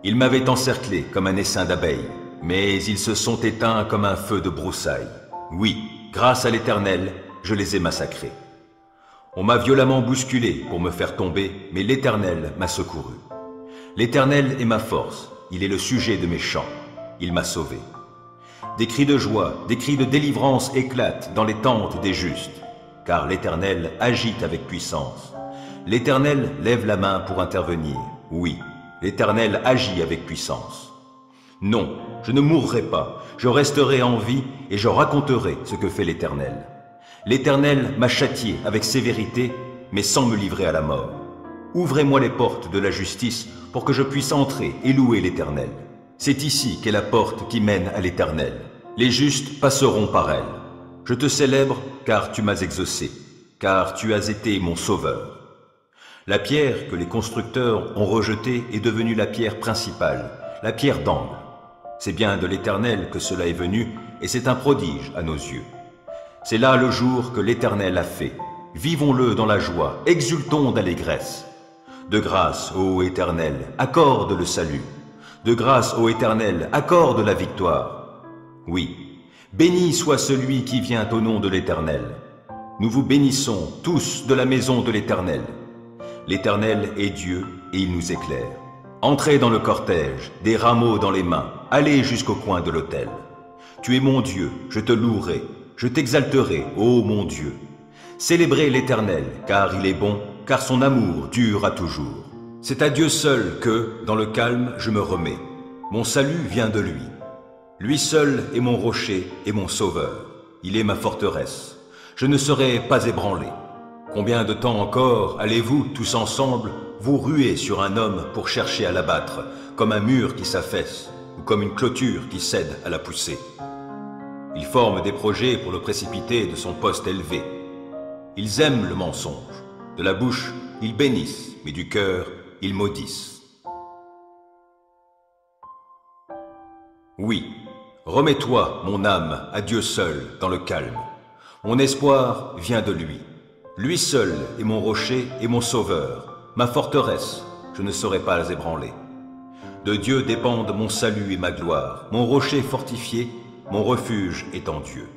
Ils m'avaient encerclé comme un essaim d'abeilles, mais ils se sont éteints comme un feu de broussailles. Oui, grâce à l'Éternel, je les ai massacrés. On m'a violemment bousculé pour me faire tomber, mais l'Éternel m'a secouru. L'Éternel est ma force, il est le sujet de mes chants, il m'a sauvé. Des cris de joie, des cris de délivrance éclatent dans les tentes des justes, car l'Éternel agite avec puissance. L'Éternel lève la main pour intervenir. Oui, l'Éternel agit avec puissance. Non, je ne mourrai pas, je resterai en vie et je raconterai ce que fait l'Éternel. L'Éternel m'a châtié avec sévérité, mais sans me livrer à la mort. Ouvrez-moi les portes de la justice pour que je puisse entrer et louer l'Éternel. C'est ici qu'est la porte qui mène à l'Éternel. Les justes passeront par elle. Je te célèbre car tu m'as exaucé, car tu as été mon sauveur. La pierre que les constructeurs ont rejetée est devenue la pierre principale, la pierre d'angle. C'est bien de l'Éternel que cela est venu, et c'est un prodige à nos yeux. C'est là le jour que l'Éternel a fait. Vivons-le dans la joie, exultons d'allégresse. De grâce, ô Éternel, accorde le salut. De grâce, ô Éternel, accorde la victoire. Oui, béni soit celui qui vient au nom de l'Éternel. Nous vous bénissons tous de la maison de l'Éternel. L'Éternel est Dieu et il nous éclaire. Entrez dans le cortège, des rameaux dans les mains, allez jusqu'au coin de l'autel. Tu es mon Dieu, je te louerai, je t'exalterai, ô mon Dieu. Célébrez l'Éternel, car il est bon, car son amour dure à toujours. C'est à Dieu seul que, dans le calme, je me remets. Mon salut vient de lui. Lui seul est mon rocher et mon sauveur. Il est ma forteresse. Je ne serai pas ébranlé. Combien de temps encore allez-vous, tous ensemble, vous ruer sur un homme pour chercher à l'abattre, comme un mur qui s'affaisse, ou comme une clôture qui cède à la poussée? Ils forment des projets pour le précipiter de son poste élevé. Ils aiment le mensonge. De la bouche, ils bénissent, mais du cœur, ils maudissent. Oui, remets-toi, mon âme, à Dieu seul, dans le calme. Mon espoir vient de lui. Lui seul est mon rocher et mon sauveur, ma forteresse, je ne serai pas ébranlé. De Dieu dépendent mon salut et ma gloire, mon rocher fortifié, mon refuge est en Dieu.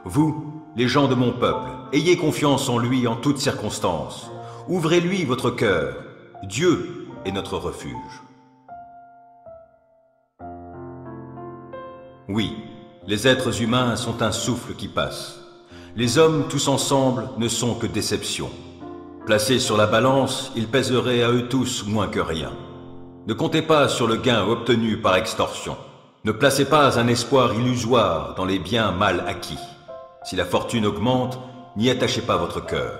Vous, les gens de mon peuple, ayez confiance en lui en toutes circonstances. Ouvrez-lui votre cœur. Dieu est notre refuge. Oui, les êtres humains sont un souffle qui passe. Les hommes tous ensemble ne sont que déception. Placés sur la balance, ils pèseraient à eux tous moins que rien. Ne comptez pas sur le gain obtenu par extorsion. Ne placez pas un espoir illusoire dans les biens mal acquis. Si la fortune augmente, n'y attachez pas votre cœur.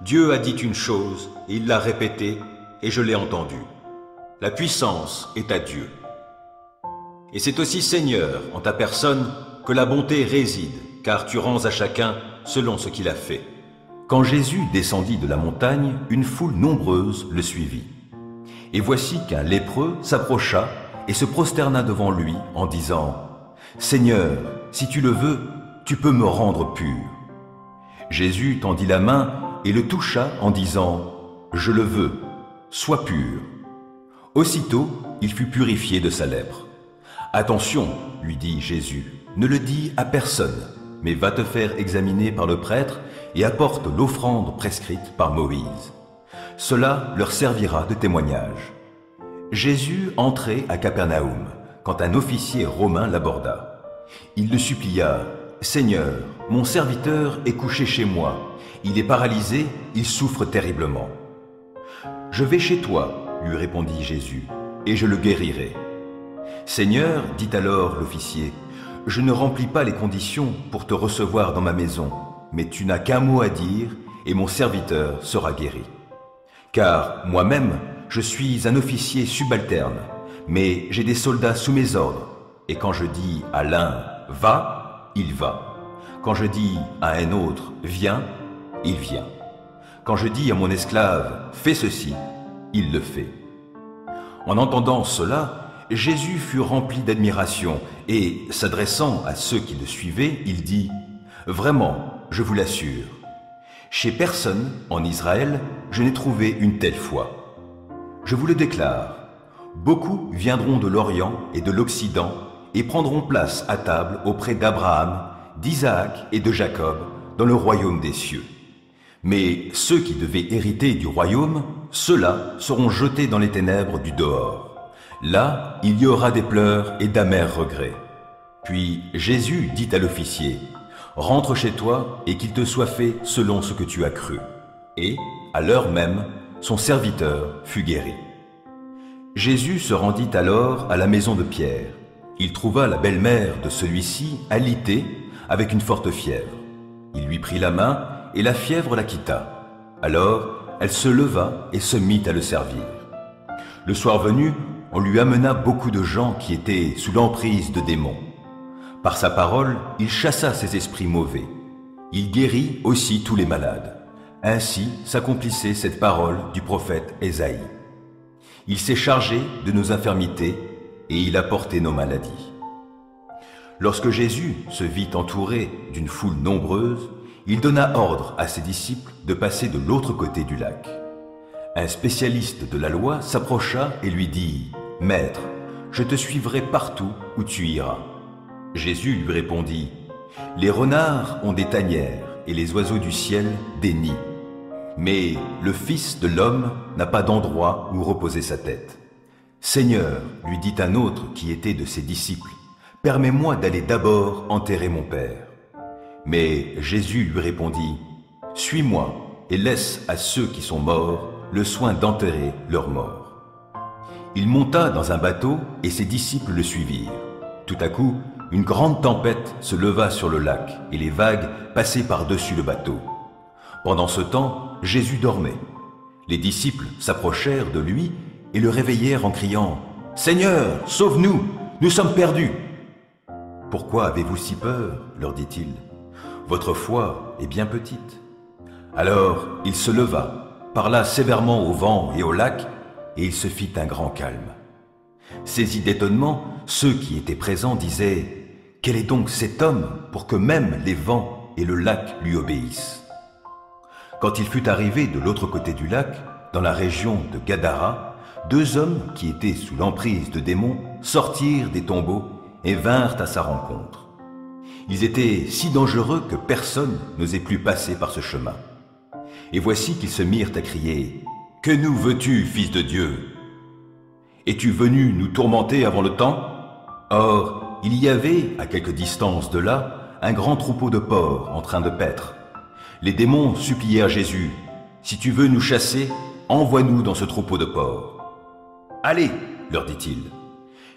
Dieu a dit une chose, et il l'a répétée, et je l'ai entendue. La puissance est à Dieu. Et c'est aussi Seigneur, en ta personne, que la bonté réside, car tu rends à chacun selon ce qu'il a fait. Quand Jésus descendit de la montagne, une foule nombreuse le suivit. Et voici qu'un lépreux s'approcha et se prosterna devant lui en disant « Seigneur, si tu le veux, tu peux me rendre pur. » Jésus tendit la main et le toucha en disant « Je le veux, sois pur. » Aussitôt, il fut purifié de sa lèpre. « Attention, lui dit Jésus, ne le dis à personne, mais va te faire examiner par le prêtre et apporte l'offrande prescrite par Moïse. Cela leur servira de témoignage. » Jésus entrait à Capernaum, quand un officier romain l'aborda. Il le supplia, « Seigneur, mon serviteur est couché chez moi. Il est paralysé, il souffre terriblement. »« Je vais chez toi, lui répondit Jésus, et je le guérirai. »« Seigneur, dit alors l'officier, je ne remplis pas les conditions pour te recevoir dans ma maison, mais tu n'as qu'un mot à dire, et mon serviteur sera guéri. Car moi-même, je suis un officier subalterne, mais j'ai des soldats sous mes ordres, et quand je dis à l'un « va », il va. Quand je dis à un autre « viens », il vient. Quand je dis à mon esclave « fais ceci », il le fait. En entendant cela, Jésus fut rempli d'admiration et, s'adressant à ceux qui le suivaient, il dit « Vraiment, je vous l'assure, chez personne en Israël, je n'ai trouvé une telle foi. Je vous le déclare, beaucoup viendront de l'Orient et de l'Occident et prendront place à table auprès d'Abraham, d'Isaac et de Jacob dans le royaume des cieux. Mais ceux qui devaient hériter du royaume, ceux-là seront jetés dans les ténèbres du dehors. Là, il y aura des pleurs et d'amers regrets. » Puis Jésus dit à l'officier, « Rentre chez toi et qu'il te soit fait selon ce que tu as cru. » Et, à l'heure même, son serviteur fut guéri. Jésus se rendit alors à la maison de Pierre. Il trouva la belle-mère de celui-ci alitée avec une forte fièvre. Il lui prit la main et la fièvre la quitta. Alors, elle se leva et se mit à le servir. Le soir venu, on lui amena beaucoup de gens qui étaient sous l'emprise de démons. Par sa parole, il chassa ces esprits mauvais. Il guérit aussi tous les malades. Ainsi s'accomplissait cette parole du prophète Ésaïe. Il s'est chargé de nos infirmités et il a porté nos maladies. Lorsque Jésus se vit entouré d'une foule nombreuse, il donna ordre à ses disciples de passer de l'autre côté du lac. Un spécialiste de la loi s'approcha et lui dit « Maître, je te suivrai partout où tu iras. » Jésus lui répondit « Les renards ont des tanières et les oiseaux du ciel des nids. Mais le Fils de l'homme n'a pas d'endroit où reposer sa tête. » « Seigneur, lui dit un autre qui était de ses disciples, permets-moi d'aller d'abord enterrer mon Père. » Mais Jésus lui répondit, « Suis-moi et laisse à ceux qui sont morts le soin d'enterrer leurs morts. » Il monta dans un bateau et ses disciples le suivirent. Tout à coup, une grande tempête se leva sur le lac et les vagues passaient par-dessus le bateau. Pendant ce temps, Jésus dormait. Les disciples s'approchèrent de lui et le réveillèrent en criant « Seigneur, sauve-nous, nous sommes perdus !»« Pourquoi avez-vous si peur ?» leur dit-il. « Votre foi est bien petite. » Alors il se leva, parla sévèrement au vent et au lac, et il se fit un grand calme. Saisis d'étonnement, ceux qui étaient présents disaient « Quel est donc cet homme pour que même les vents et le lac lui obéissent ?» Quand il fut arrivé de l'autre côté du lac, dans la région de Gadara, 2 hommes qui étaient sous l'emprise de démons sortirent des tombeaux et vinrent à sa rencontre. Ils étaient si dangereux que personne n'osait plus passer par ce chemin. Et voici qu'ils se mirent à crier « Que nous veux-tu, Fils de Dieu? Es-tu venu nous tourmenter avant le temps ?» Or, il y avait, à quelque distance de là, un grand troupeau de porcs en train de paître. Les démons supplièrent Jésus « Si tu veux nous chasser, envoie-nous dans ce troupeau de porcs. » « Allez, leur dit-il. »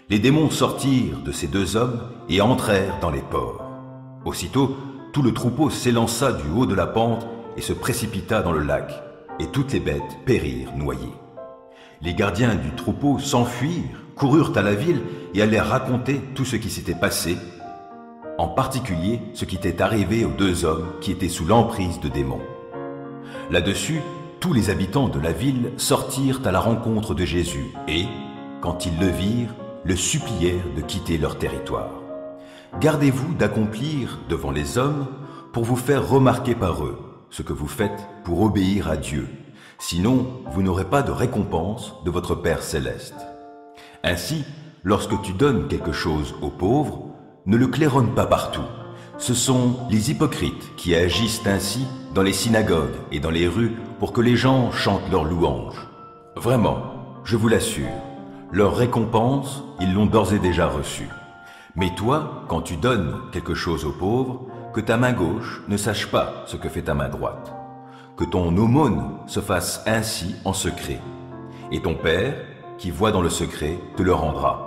Les démons sortirent de ces 2 hommes et entrèrent dans les porcs. Aussitôt, tout le troupeau s'élança du haut de la pente et se précipita dans le lac, et toutes les bêtes périrent noyées. Les gardiens du troupeau s'enfuirent, coururent à la ville et allèrent raconter tout ce qui s'était passé, en particulier ce qui était arrivé aux 2 hommes qui étaient sous l'emprise de démons. Là-dessus, tous les habitants de la ville sortirent à la rencontre de Jésus et, quand ils le virent, le supplièrent de quitter leur territoire. Gardez-vous d'accomplir devant les hommes pour vous faire remarquer par eux ce que vous faites pour obéir à Dieu. Sinon, vous n'aurez pas de récompense de votre Père céleste. Ainsi, lorsque tu donnes quelque chose aux pauvres, ne le claironne pas partout. Ce sont les hypocrites qui agissent ainsi dans les synagogues et dans les rues pour que les gens chantent leurs louanges. Vraiment, je vous l'assure, leur récompense, ils l'ont d'ores et déjà reçue. Mais toi, quand tu donnes quelque chose aux pauvres, que ta main gauche ne sache pas ce que fait ta main droite. Que ton aumône se fasse ainsi en secret. Et ton Père, qui voit dans le secret, te le rendra.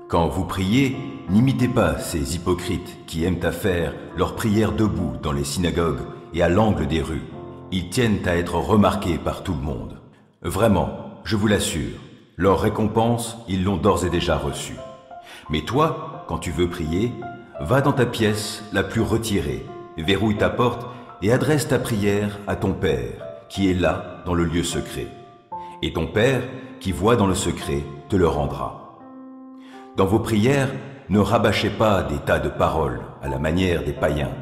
Quand vous priez, n'imitez pas ces hypocrites qui aiment à faire leurs prières debout dans les synagogues et à l'angle des rues. Ils tiennent à être remarqués par tout le monde. Vraiment, je vous l'assure, leur récompense, ils l'ont d'ores et déjà reçue. Mais toi, quand tu veux prier, va dans ta pièce la plus retirée, verrouille ta porte et adresse ta prière à ton Père, qui est là dans le lieu secret. Et ton Père, qui voit dans le secret, te le rendra. Dans vos prières, ne rabâchez pas des tas de paroles à la manière des païens.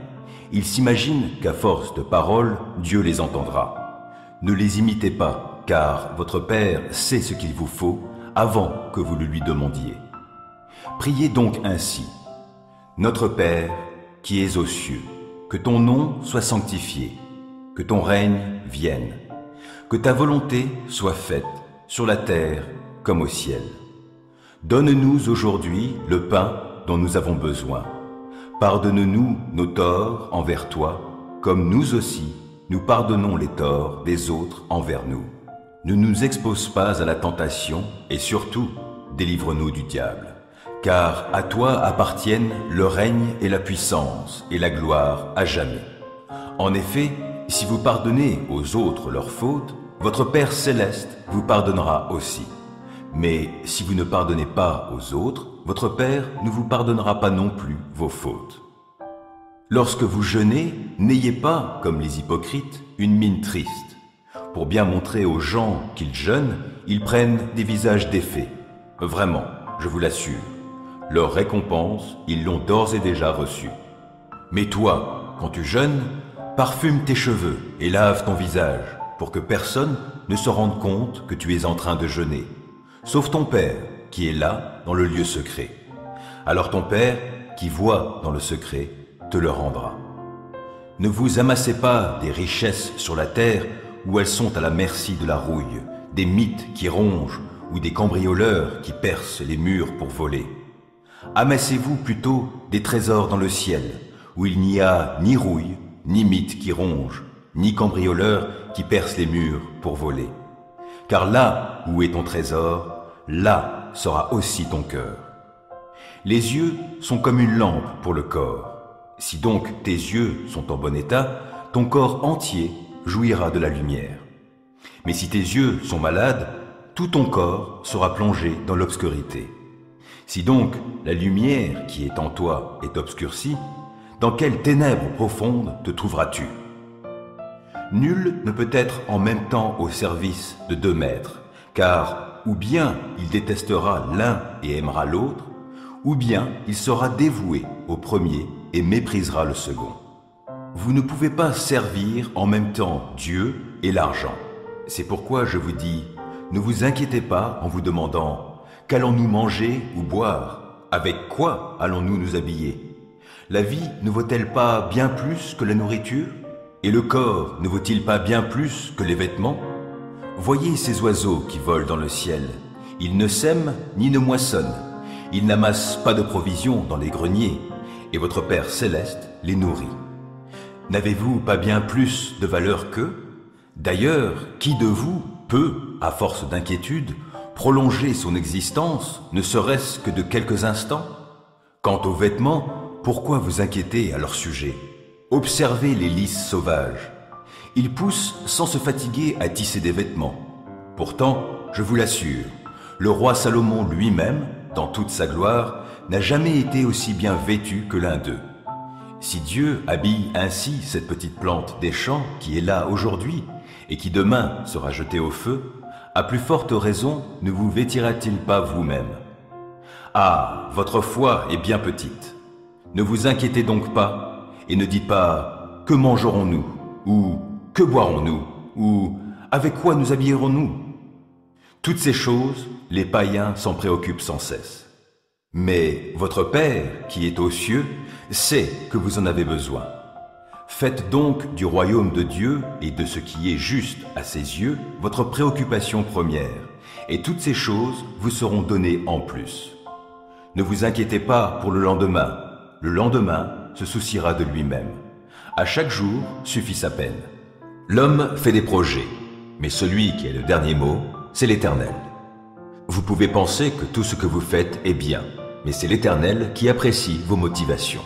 Ils s'imaginent qu'à force de paroles, Dieu les entendra. Ne les imitez pas, car votre Père sait ce qu'il vous faut avant que vous le lui demandiez. Priez donc ainsi. Notre Père, qui es aux cieux, que ton nom soit sanctifié, que ton règne vienne, que ta volonté soit faite sur la terre comme au ciel. Donne-nous aujourd'hui le pain dont nous avons besoin. Pardonne-nous nos torts envers toi, comme nous aussi, nous pardonnons les torts des autres envers nous. Ne nous expose pas à la tentation et surtout, délivre-nous du diable. Car à toi appartiennent le règne et la puissance et la gloire à jamais. En effet, si vous pardonnez aux autres leurs fautes, votre Père céleste vous pardonnera aussi. Mais si vous ne pardonnez pas aux autres, votre Père ne vous pardonnera pas non plus vos fautes. Lorsque vous jeûnez, n'ayez pas, comme les hypocrites, une mine triste. Pour bien montrer aux gens qu'ils jeûnent, ils prennent des visages défaits. Vraiment, je vous l'assure, leur récompense, ils l'ont d'ores et déjà reçue. Mais toi, quand tu jeûnes, parfume tes cheveux et lave ton visage, pour que personne ne se rende compte que tu es en train de jeûner. Sauf ton Père, qui est là, dans le lieu secret. Alors ton Père, qui voit dans le secret, te le rendra. Ne vous amassez pas des richesses sur la terre où elles sont à la merci de la rouille, des mythes qui rongent ou des cambrioleurs qui percent les murs pour voler. Amassez-vous plutôt des trésors dans le ciel, où il n'y a ni rouille, ni mythes qui rongent, ni cambrioleurs qui percent les murs pour voler. Car là où est ton trésor, là sera aussi ton cœur. Les yeux sont comme une lampe pour le corps. Si donc tes yeux sont en bon état, ton corps entier jouira de la lumière. Mais si tes yeux sont malades, tout ton corps sera plongé dans l'obscurité. Si donc la lumière qui est en toi est obscurcie, dans quelles ténèbres profondes te trouveras-tu ? Nul ne peut être en même temps au service de deux maîtres, car ou bien il détestera l'un et aimera l'autre, ou bien il sera dévoué au premier et méprisera le second. Vous ne pouvez pas servir en même temps Dieu et l'argent. C'est pourquoi je vous dis, ne vous inquiétez pas en vous demandant « Qu'allons-nous manger ou boire ? Avec quoi allons-nous nous habiller ? La vie ne vaut-elle pas bien plus que la nourriture ? Et le corps ne vaut-il pas bien plus que les vêtements ? Voyez ces oiseaux qui volent dans le ciel. Ils ne sèment ni ne moissonnent. Ils n'amassent pas de provisions dans les greniers, et votre Père céleste les nourrit. N'avez-vous pas bien plus de valeur qu'eux ? D'ailleurs, qui de vous peut, à force d'inquiétude, prolonger son existence, ne serait-ce que de quelques instants ? Quant aux vêtements, pourquoi vous inquiétez à leur sujet ? Observez les lys sauvages. Ils poussent sans se fatiguer à tisser des vêtements. Pourtant, je vous l'assure, le roi Salomon lui-même, dans toute sa gloire, n'a jamais été aussi bien vêtu que l'un d'eux. Si Dieu habille ainsi cette petite plante des champs qui est là aujourd'hui et qui demain sera jetée au feu, à plus forte raison ne vous vêtira-t-il pas vous-même ? Ah, votre foi est bien petite. Ne vous inquiétez donc pas et ne dites pas « Que mangerons-nous » ou « Que boirons-nous » ou « Avec quoi nous habillerons-nous » Toutes ces choses, les païens s'en préoccupent sans cesse. Mais votre Père, qui est aux cieux, sait que vous en avez besoin. Faites donc du royaume de Dieu et de ce qui est juste à ses yeux votre préoccupation première, et toutes ces choses vous seront données en plus. Ne vous inquiétez pas pour le lendemain se souciera de lui-même. À chaque jour suffit sa peine. L'homme fait des projets, mais celui qui a le dernier mot, c'est l'Éternel. Vous pouvez penser que tout ce que vous faites est bien, mais c'est l'Éternel qui apprécie vos motivations.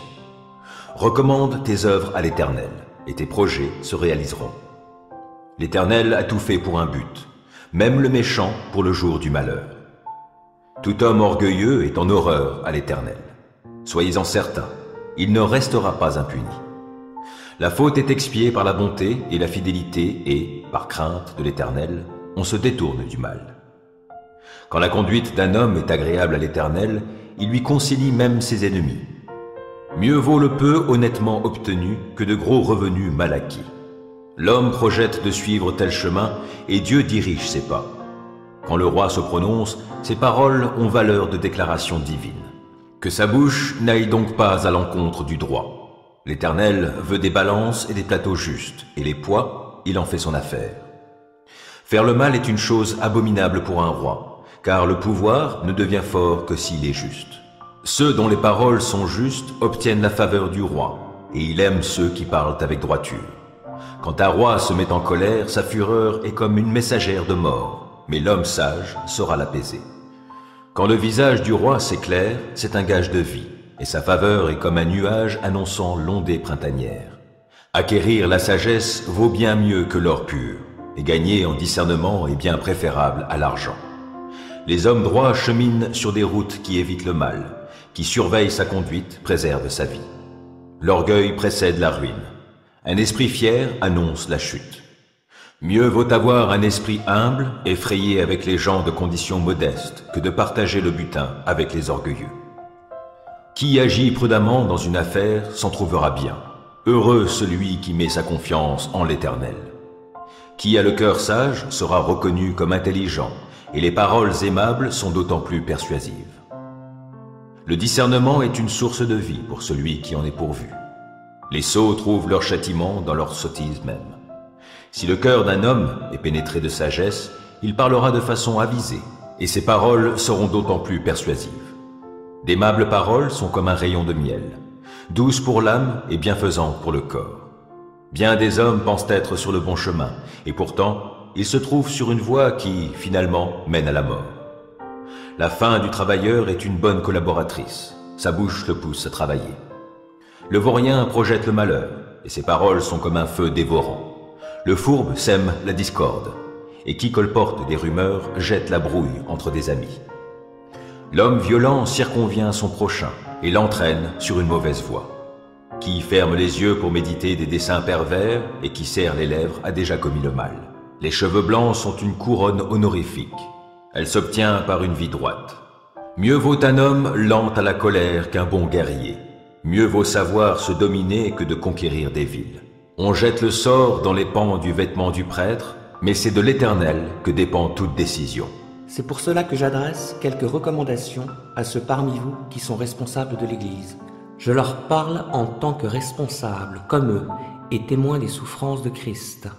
Recommande tes œuvres à l'Éternel, et tes projets se réaliseront. L'Éternel a tout fait pour un but, même le méchant pour le jour du malheur. Tout homme orgueilleux est en horreur à l'Éternel. Soyez-en certains, il ne restera pas impuni. La faute est expiée par la bonté et la fidélité et, par crainte de l'Éternel, on se détourne du mal. Quand la conduite d'un homme est agréable à l'Éternel, il lui concilie même ses ennemis. Mieux vaut le peu honnêtement obtenu que de gros revenus mal acquis. L'homme projette de suivre tel chemin et Dieu dirige ses pas. Quand le roi se prononce, ses paroles ont valeur de déclaration divine. Que sa bouche n'aille donc pas à l'encontre du droit. L'Éternel veut des balances et des plateaux justes, et les poids, il en fait son affaire. Faire le mal est une chose abominable pour un roi, car le pouvoir ne devient fort que s'il est juste. Ceux dont les paroles sont justes obtiennent la faveur du roi, et il aime ceux qui parlent avec droiture. Quand un roi se met en colère, sa fureur est comme une messagère de mort, mais l'homme sage saura l'apaiser. Quand le visage du roi s'éclaire, c'est un gage de vie, et sa faveur est comme un nuage annonçant l'ondée printanière. Acquérir la sagesse vaut bien mieux que l'or pur, et gagner en discernement est bien préférable à l'argent. Les hommes droits cheminent sur des routes qui évitent le mal, qui surveillent sa conduite, préservent sa vie. L'orgueil précède la ruine. Un esprit fier annonce la chute. Mieux vaut avoir un esprit humble et frayer avec les gens de condition modeste que de partager le butin avec les orgueilleux. Qui agit prudemment dans une affaire s'en trouvera bien. Heureux celui qui met sa confiance en l'Éternel. Qui a le cœur sage sera reconnu comme intelligent, et les paroles aimables sont d'autant plus persuasives. Le discernement est une source de vie pour celui qui en est pourvu. Les sots trouvent leur châtiment dans leur sottise même. Si le cœur d'un homme est pénétré de sagesse, il parlera de façon avisée, et ses paroles seront d'autant plus persuasives. D'aimables paroles sont comme un rayon de miel, douces pour l'âme et bienfaisantes pour le corps. Bien des hommes pensent être sur le bon chemin, et pourtant, ils se trouvent sur une voie qui, finalement, mène à la mort. La faim du travailleur est une bonne collaboratrice, sa bouche le pousse à travailler. Le vaurien projette le malheur, et ses paroles sont comme un feu dévorant. Le fourbe sème la discorde, et qui colporte des rumeurs jette la brouille entre des amis. L'homme violent circonvient son prochain et l'entraîne sur une mauvaise voie. Qui ferme les yeux pour méditer des desseins pervers et qui serre les lèvres a déjà commis le mal. Les cheveux blancs sont une couronne honorifique. Elle s'obtient par une vie droite. Mieux vaut un homme lent à la colère qu'un bon guerrier. Mieux vaut savoir se dominer que de conquérir des villes. On jette le sort dans les pans du vêtement du prêtre, mais c'est de l'Éternel que dépend toute décision. C'est pour cela que j'adresse quelques recommandations à ceux parmi vous qui sont responsables de l'Église. Je leur parle en tant que responsables, comme eux, et témoins des souffrances de Christ,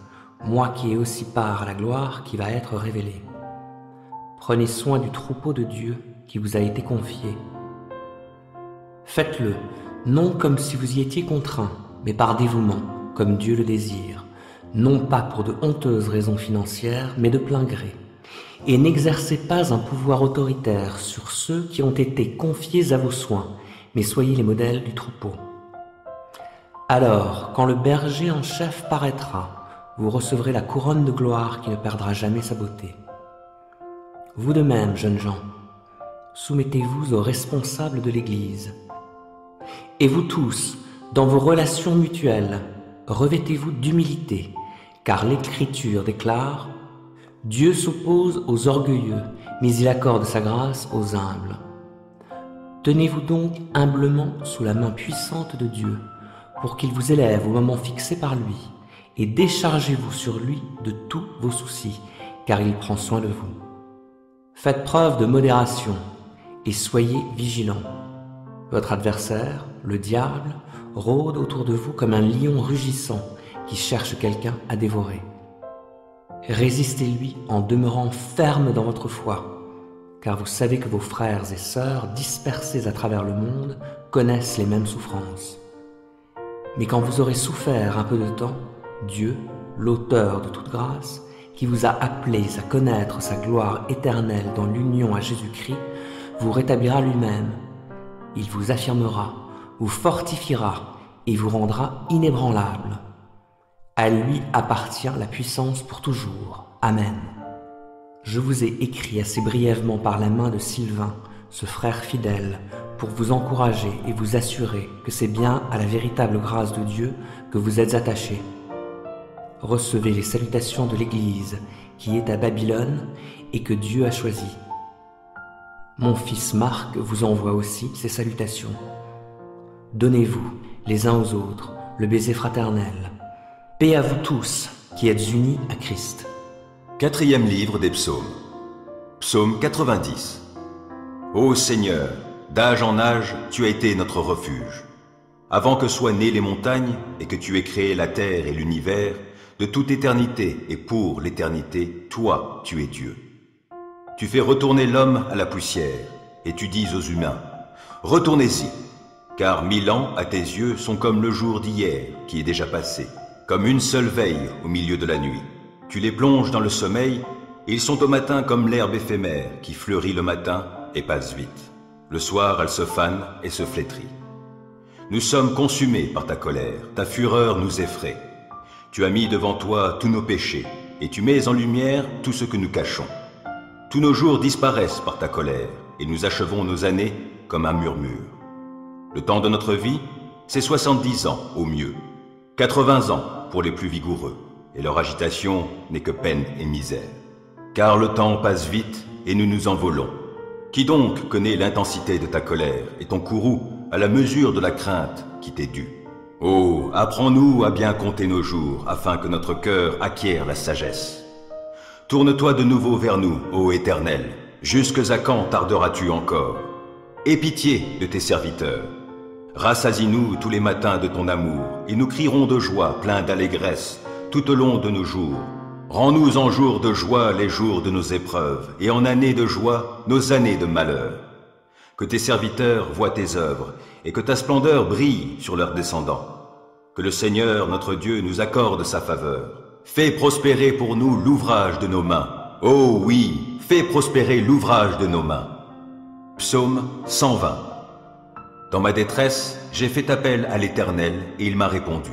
moi qui ai aussi part à la gloire qui va être révélée. Prenez soin du troupeau de Dieu qui vous a été confié. Faites-le, non comme si vous y étiez contraint, mais par dévouement, comme Dieu le désire, non pas pour de honteuses raisons financières, mais de plein gré. Et n'exercez pas un pouvoir autoritaire sur ceux qui ont été confiés à vos soins, mais soyez les modèles du troupeau. Alors, quand le berger en chef paraîtra, vous recevrez la couronne de gloire qui ne perdra jamais sa beauté. Vous de même, jeunes gens, soumettez-vous aux responsables de l'Église. Et vous tous, dans vos relations mutuelles, revêtez-vous d'humilité, car l'Écriture déclare « Dieu s'oppose aux orgueilleux, mais il accorde sa grâce aux humbles. » Tenez-vous donc humblement sous la main puissante de Dieu, pour qu'il vous élève au moment fixé par lui, et déchargez-vous sur lui de tous vos soucis, car il prend soin de vous. Faites preuve de modération et soyez vigilants. Votre adversaire, le diable, rôde autour de vous comme un lion rugissant qui cherche quelqu'un à dévorer. Résistez-lui en demeurant ferme dans votre foi, car vous savez que vos frères et sœurs dispersés à travers le monde connaissent les mêmes souffrances. Mais quand vous aurez souffert un peu de temps, Dieu, l'auteur de toute grâce, qui vous a appelés à connaître sa gloire éternelle dans l'union à Jésus-Christ, vous rétablira lui-même. Il vous affirmera, vous fortifiera et vous rendra inébranlable. À lui appartient la puissance pour toujours. Amen. Je vous ai écrit assez brièvement par la main de Sylvain, ce frère fidèle, pour vous encourager et vous assurer que c'est bien à la véritable grâce de Dieu que vous êtes attachés. Recevez les salutations de l'Église qui est à Babylone et que Dieu a choisie. Mon fils Marc vous envoie aussi ces salutations. Donnez-vous les uns aux autres le baiser fraternel. Paix à vous tous qui êtes unis à Christ. 4e livre des psaumes. Psaume 90. Ô Seigneur, d'âge en âge, tu as été notre refuge. Avant que soient nées les montagnes et que tu aies créé la terre et l'univers, de toute éternité et pour l'éternité, toi, tu es Dieu. Tu fais retourner l'homme à la poussière, et tu dis aux humains, retournez-y, car 1000 ans à tes yeux sont comme le jour d'hier qui est déjà passé, comme une seule veille au milieu de la nuit. Tu les plonges dans le sommeil, et ils sont au matin comme l'herbe éphémère qui fleurit le matin et passe vite. Le soir, elle se fane et se flétrit. Nous sommes consumés par ta colère, ta fureur nous effraie. Tu as mis devant toi tous nos péchés, et tu mets en lumière tout ce que nous cachons. Tous nos jours disparaissent par ta colère, et nous achevons nos années comme un murmure. Le temps de notre vie, c'est 70 ans au mieux, 80 ans pour les plus vigoureux, et leur agitation n'est que peine et misère. Car le temps passe vite, et nous nous envolons. Qui donc connaît l'intensité de ta colère, et ton courroux à la mesure de la crainte qui t'est due? Oh, apprends-nous à bien compter nos jours, afin que notre cœur acquiert la sagesse. Tourne-toi de nouveau vers nous, ô Éternel. Jusque à quand tarderas-tu encore? Aie pitié de tes serviteurs. Rassasie-nous tous les matins de ton amour, et nous crierons de joie, pleins d'allégresse, tout au long de nos jours. Rends-nous en jours de joie les jours de nos épreuves, et en années de joie nos années de malheur. Que tes serviteurs voient tes œuvres, et que ta splendeur brille sur leurs descendants. Que le Seigneur, notre Dieu, nous accorde sa faveur. Fais prospérer pour nous l'ouvrage de nos mains. Oh oui, fais prospérer l'ouvrage de nos mains. Psaume 120. Dans ma détresse, j'ai fait appel à l'Éternel, et il m'a répondu.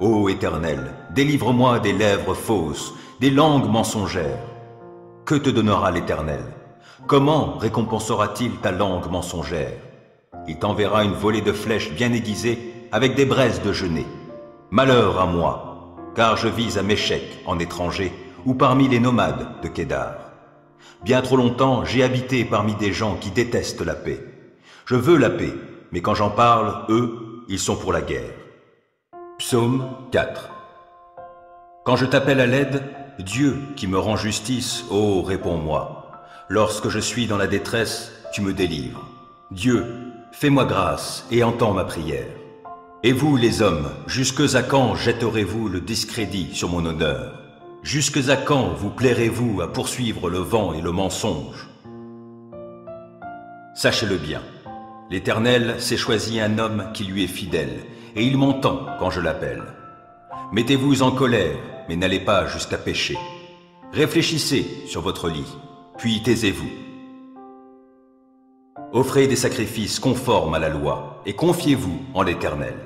Ô Éternel, délivre-moi des lèvres fausses, des langues mensongères. Que te donnera l'Éternel? Comment récompensera-t-il ta langue mensongère? Il t'enverra une volée de flèches bien aiguisées avec des braises de genêt. Malheur à moi, car je vis à Méchec en étranger ou parmi les nomades de Kédar. Bien trop longtemps, j'ai habité parmi des gens qui détestent la paix. Je veux la paix, mais quand j'en parle, eux, ils sont pour la guerre. Psaume 4. Quand je t'appelle à l'aide, Dieu qui me rend justice, ô réponds-moi. Lorsque je suis dans la détresse, tu me délivres. Dieu, fais-moi grâce et entends ma prière. Et vous, les hommes, jusque à quand jetterez-vous le discrédit sur mon honneur? Jusque à quand vous plairez-vous à poursuivre le vent et le mensonge? Sachez-le bien, l'Éternel s'est choisi un homme qui lui est fidèle, et il m'entend quand je l'appelle. Mettez-vous en colère, mais n'allez pas jusqu'à pécher. Réfléchissez sur votre lit, puis taisez-vous. Offrez des sacrifices conformes à la loi, et confiez-vous en l'Éternel.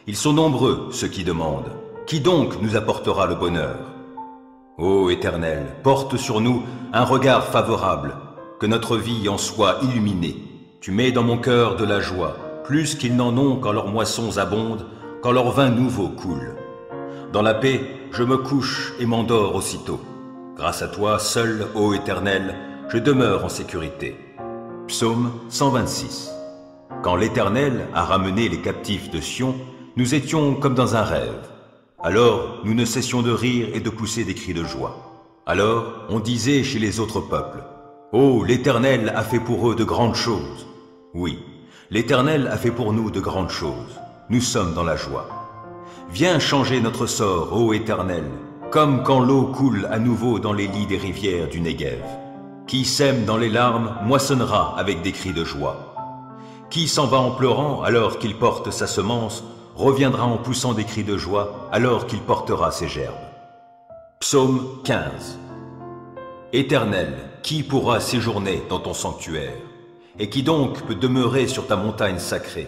Ils sont nombreux, ceux qui demandent. Qui donc nous apportera le bonheur? Ô Éternel, porte sur nous un regard favorable, que notre vie en soit illuminée. Tu mets dans mon cœur de la joie, plus qu'ils n'en ont quand leurs moissons abondent, quand leur vin nouveau coule. Dans la paix, je me couche et m'endors aussitôt. Grâce à toi, seul, ô Éternel, je demeure en sécurité. Psaume 126. Quand l'Éternel a ramené les captifs de Sion, nous étions comme dans un rêve. Alors nous ne cessions de rire et de pousser des cris de joie. Alors on disait chez les autres peuples, « Oh, l'Éternel a fait pour eux de grandes choses. » Oui, l'Éternel a fait pour nous de grandes choses. Nous sommes dans la joie. Viens changer notre sort, ô Éternel, comme quand l'eau coule à nouveau dans les lits des rivières du Néguev. Qui sème dans les larmes moissonnera avec des cris de joie. Qui s'en va en pleurant alors qu'il porte sa semence, reviendra en poussant des cris de joie alors qu'il portera ses gerbes. Psaume 15. Éternel, qui pourra séjourner dans ton sanctuaire? Et qui donc peut demeurer sur ta montagne sacrée?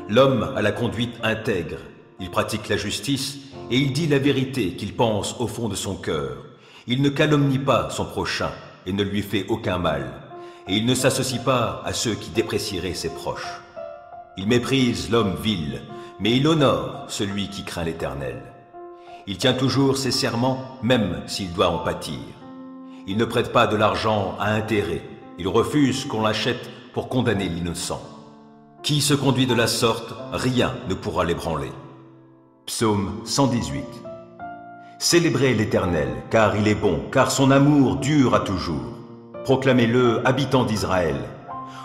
L'homme a la conduite intègre, il pratique la justice et il dit la vérité qu'il pense au fond de son cœur. Il ne calomnie pas son prochain et ne lui fait aucun mal, et il ne s'associe pas à ceux qui déprécieraient ses proches. Il méprise l'homme vil, mais il honore celui qui craint l'Éternel. Il tient toujours ses serments, même s'il doit en pâtir. Il ne prête pas de l'argent à intérêt, il refuse qu'on l'achète pour condamner l'innocent. Qui se conduit de la sorte, rien ne pourra l'ébranler. Psaume 118. Célébrez l'Éternel, car il est bon, car son amour dure à toujours. Proclamez-le, habitants d'Israël.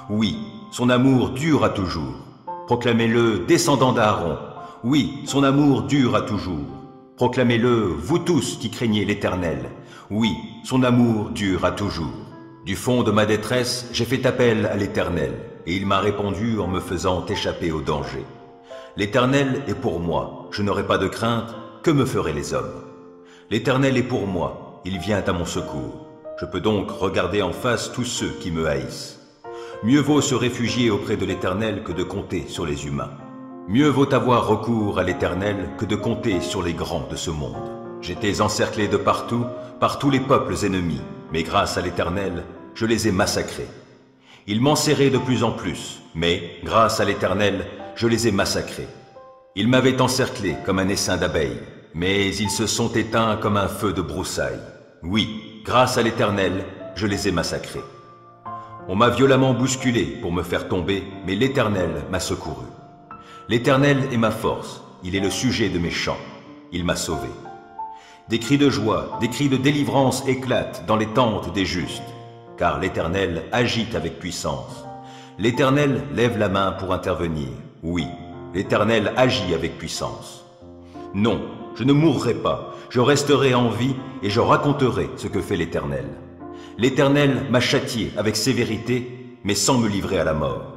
Oui, son amour dure à toujours. Proclamez-le, descendants d'Aaron. Oui, son amour dure à toujours. Proclamez-le, vous tous qui craignez l'Éternel. Oui, son amour dure à toujours. Du fond de ma détresse, j'ai fait appel à l'Éternel, et il m'a répondu en me faisant échapper au danger. L'Éternel est pour moi, je n'aurai pas de crainte, que me feraient les hommes? L'Éternel est pour moi, il vient à mon secours. Je peux donc regarder en face tous ceux qui me haïssent. Mieux vaut se réfugier auprès de l'Éternel que de compter sur les humains. Mieux vaut avoir recours à l'Éternel que de compter sur les grands de ce monde. J'étais encerclé de partout, par tous les peuples ennemis, mais grâce à l'Éternel, je les ai massacrés. Ils m'enserraient de plus en plus, mais grâce à l'Éternel, je les ai massacrés. Ils m'avaient encerclé comme un essaim d'abeilles, mais ils se sont éteints comme un feu de broussailles. Oui, grâce à l'Éternel, je les ai massacrés. On m'a violemment bousculé pour me faire tomber, mais l'Éternel m'a secouru. L'Éternel est ma force, il est le sujet de mes chants, il m'a sauvé. Des cris de joie, des cris de délivrance éclatent dans les tentes des justes, car l'Éternel agit avec puissance. L'Éternel lève la main pour intervenir. Oui, l'Éternel agit avec puissance. Non, je ne mourrai pas, je resterai en vie et je raconterai ce que fait l'Éternel. L'Éternel m'a châtié avec sévérité, mais sans me livrer à la mort.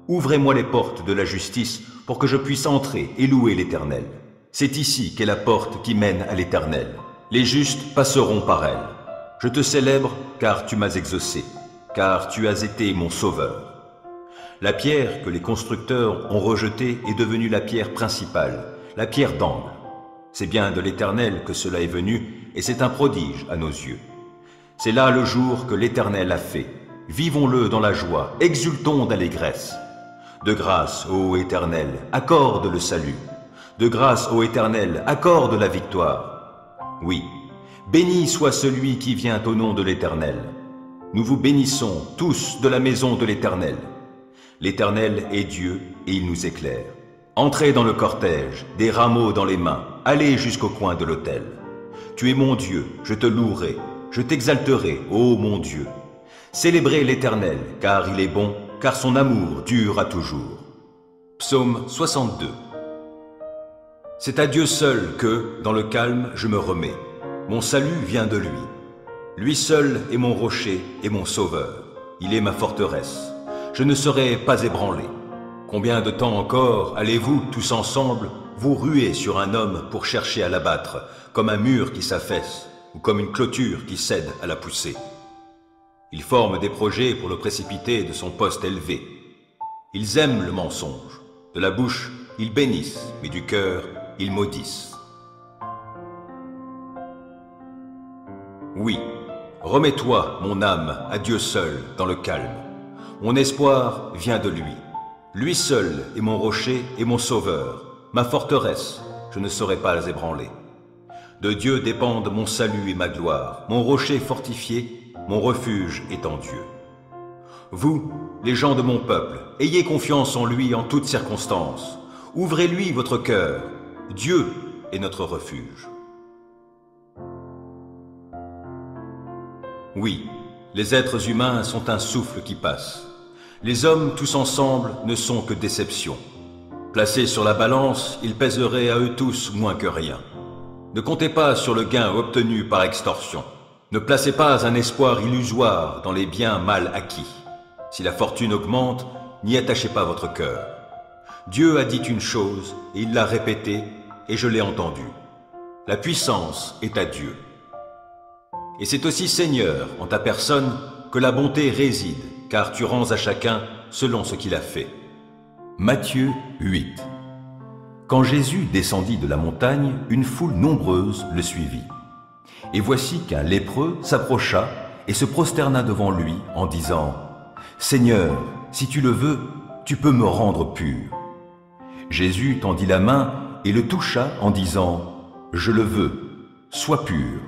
Ouvrez-moi les portes de la justice pour que je puisse entrer et louer l'Éternel. C'est ici qu'est la porte qui mène à l'Éternel. Les justes passeront par elle. Je te célèbre car tu m'as exaucé, car tu as été mon sauveur. La pierre que les constructeurs ont rejetée est devenue la pierre principale, la pierre d'angle. C'est bien de l'Éternel que cela est venu, et c'est un prodige à nos yeux. C'est là le jour que l'Éternel a fait. Vivons-le dans la joie, exultons d'allégresse. De grâce, ô Éternel, accorde le salut. De grâce, ô Éternel, accorde la victoire. Oui, béni soit celui qui vient au nom de l'Éternel. Nous vous bénissons tous de la maison de l'Éternel. L'Éternel est Dieu et il nous éclaire. Entrez dans le cortège, des rameaux dans les mains, allez jusqu'au coin de l'autel. Tu es mon Dieu, je te louerai, je t'exalterai, ô mon Dieu. Célébrez l'Éternel, car il est bon, car son amour dure à toujours. Psaume 62. C'est à Dieu seul que, dans le calme, je me remets. Mon salut vient de lui. Lui seul est mon rocher et mon sauveur. Il est ma forteresse. Je ne serai pas ébranlé. Combien de temps encore allez-vous, tous ensemble, vous ruer sur un homme pour chercher à l'abattre, comme un mur qui s'affaisse, ou comme une clôture qui cède à la poussée? Ils forment des projets pour le précipiter de son poste élevé. Ils aiment le mensonge. De la bouche, ils bénissent, mais du cœur, ils maudissent. Oui, remets-toi, mon âme, à Dieu seul, dans le calme. Mon espoir vient de lui. Lui seul est mon rocher et mon sauveur, ma forteresse, je ne serai pas ébranlé. De Dieu dépendent mon salut et ma gloire, mon rocher fortifié, mon refuge est en Dieu. Vous, les gens de mon peuple, ayez confiance en lui en toutes circonstances. Ouvrez-lui votre cœur, Dieu est notre refuge. Oui, les êtres humains sont un souffle qui passe. Les hommes tous ensemble ne sont que déception. Placés sur la balance, ils pèseraient à eux tous moins que rien. Ne comptez pas sur le gain obtenu par extorsion. Ne placez pas un espoir illusoire dans les biens mal acquis. Si la fortune augmente, n'y attachez pas votre cœur. Dieu a dit une chose, et il l'a répétée, et je l'ai entendue. La puissance est à Dieu. Et c'est aussi Seigneur, en ta personne, que la bonté réside, car tu rends à chacun selon ce qu'il a fait. Matthieu 8. Quand Jésus descendit de la montagne, une foule nombreuse le suivit. Et voici qu'un lépreux s'approcha et se prosterna devant lui en disant « Seigneur, si tu le veux, tu peux me rendre pur. » Jésus tendit la main et le toucha en disant « Je le veux, sois pur. »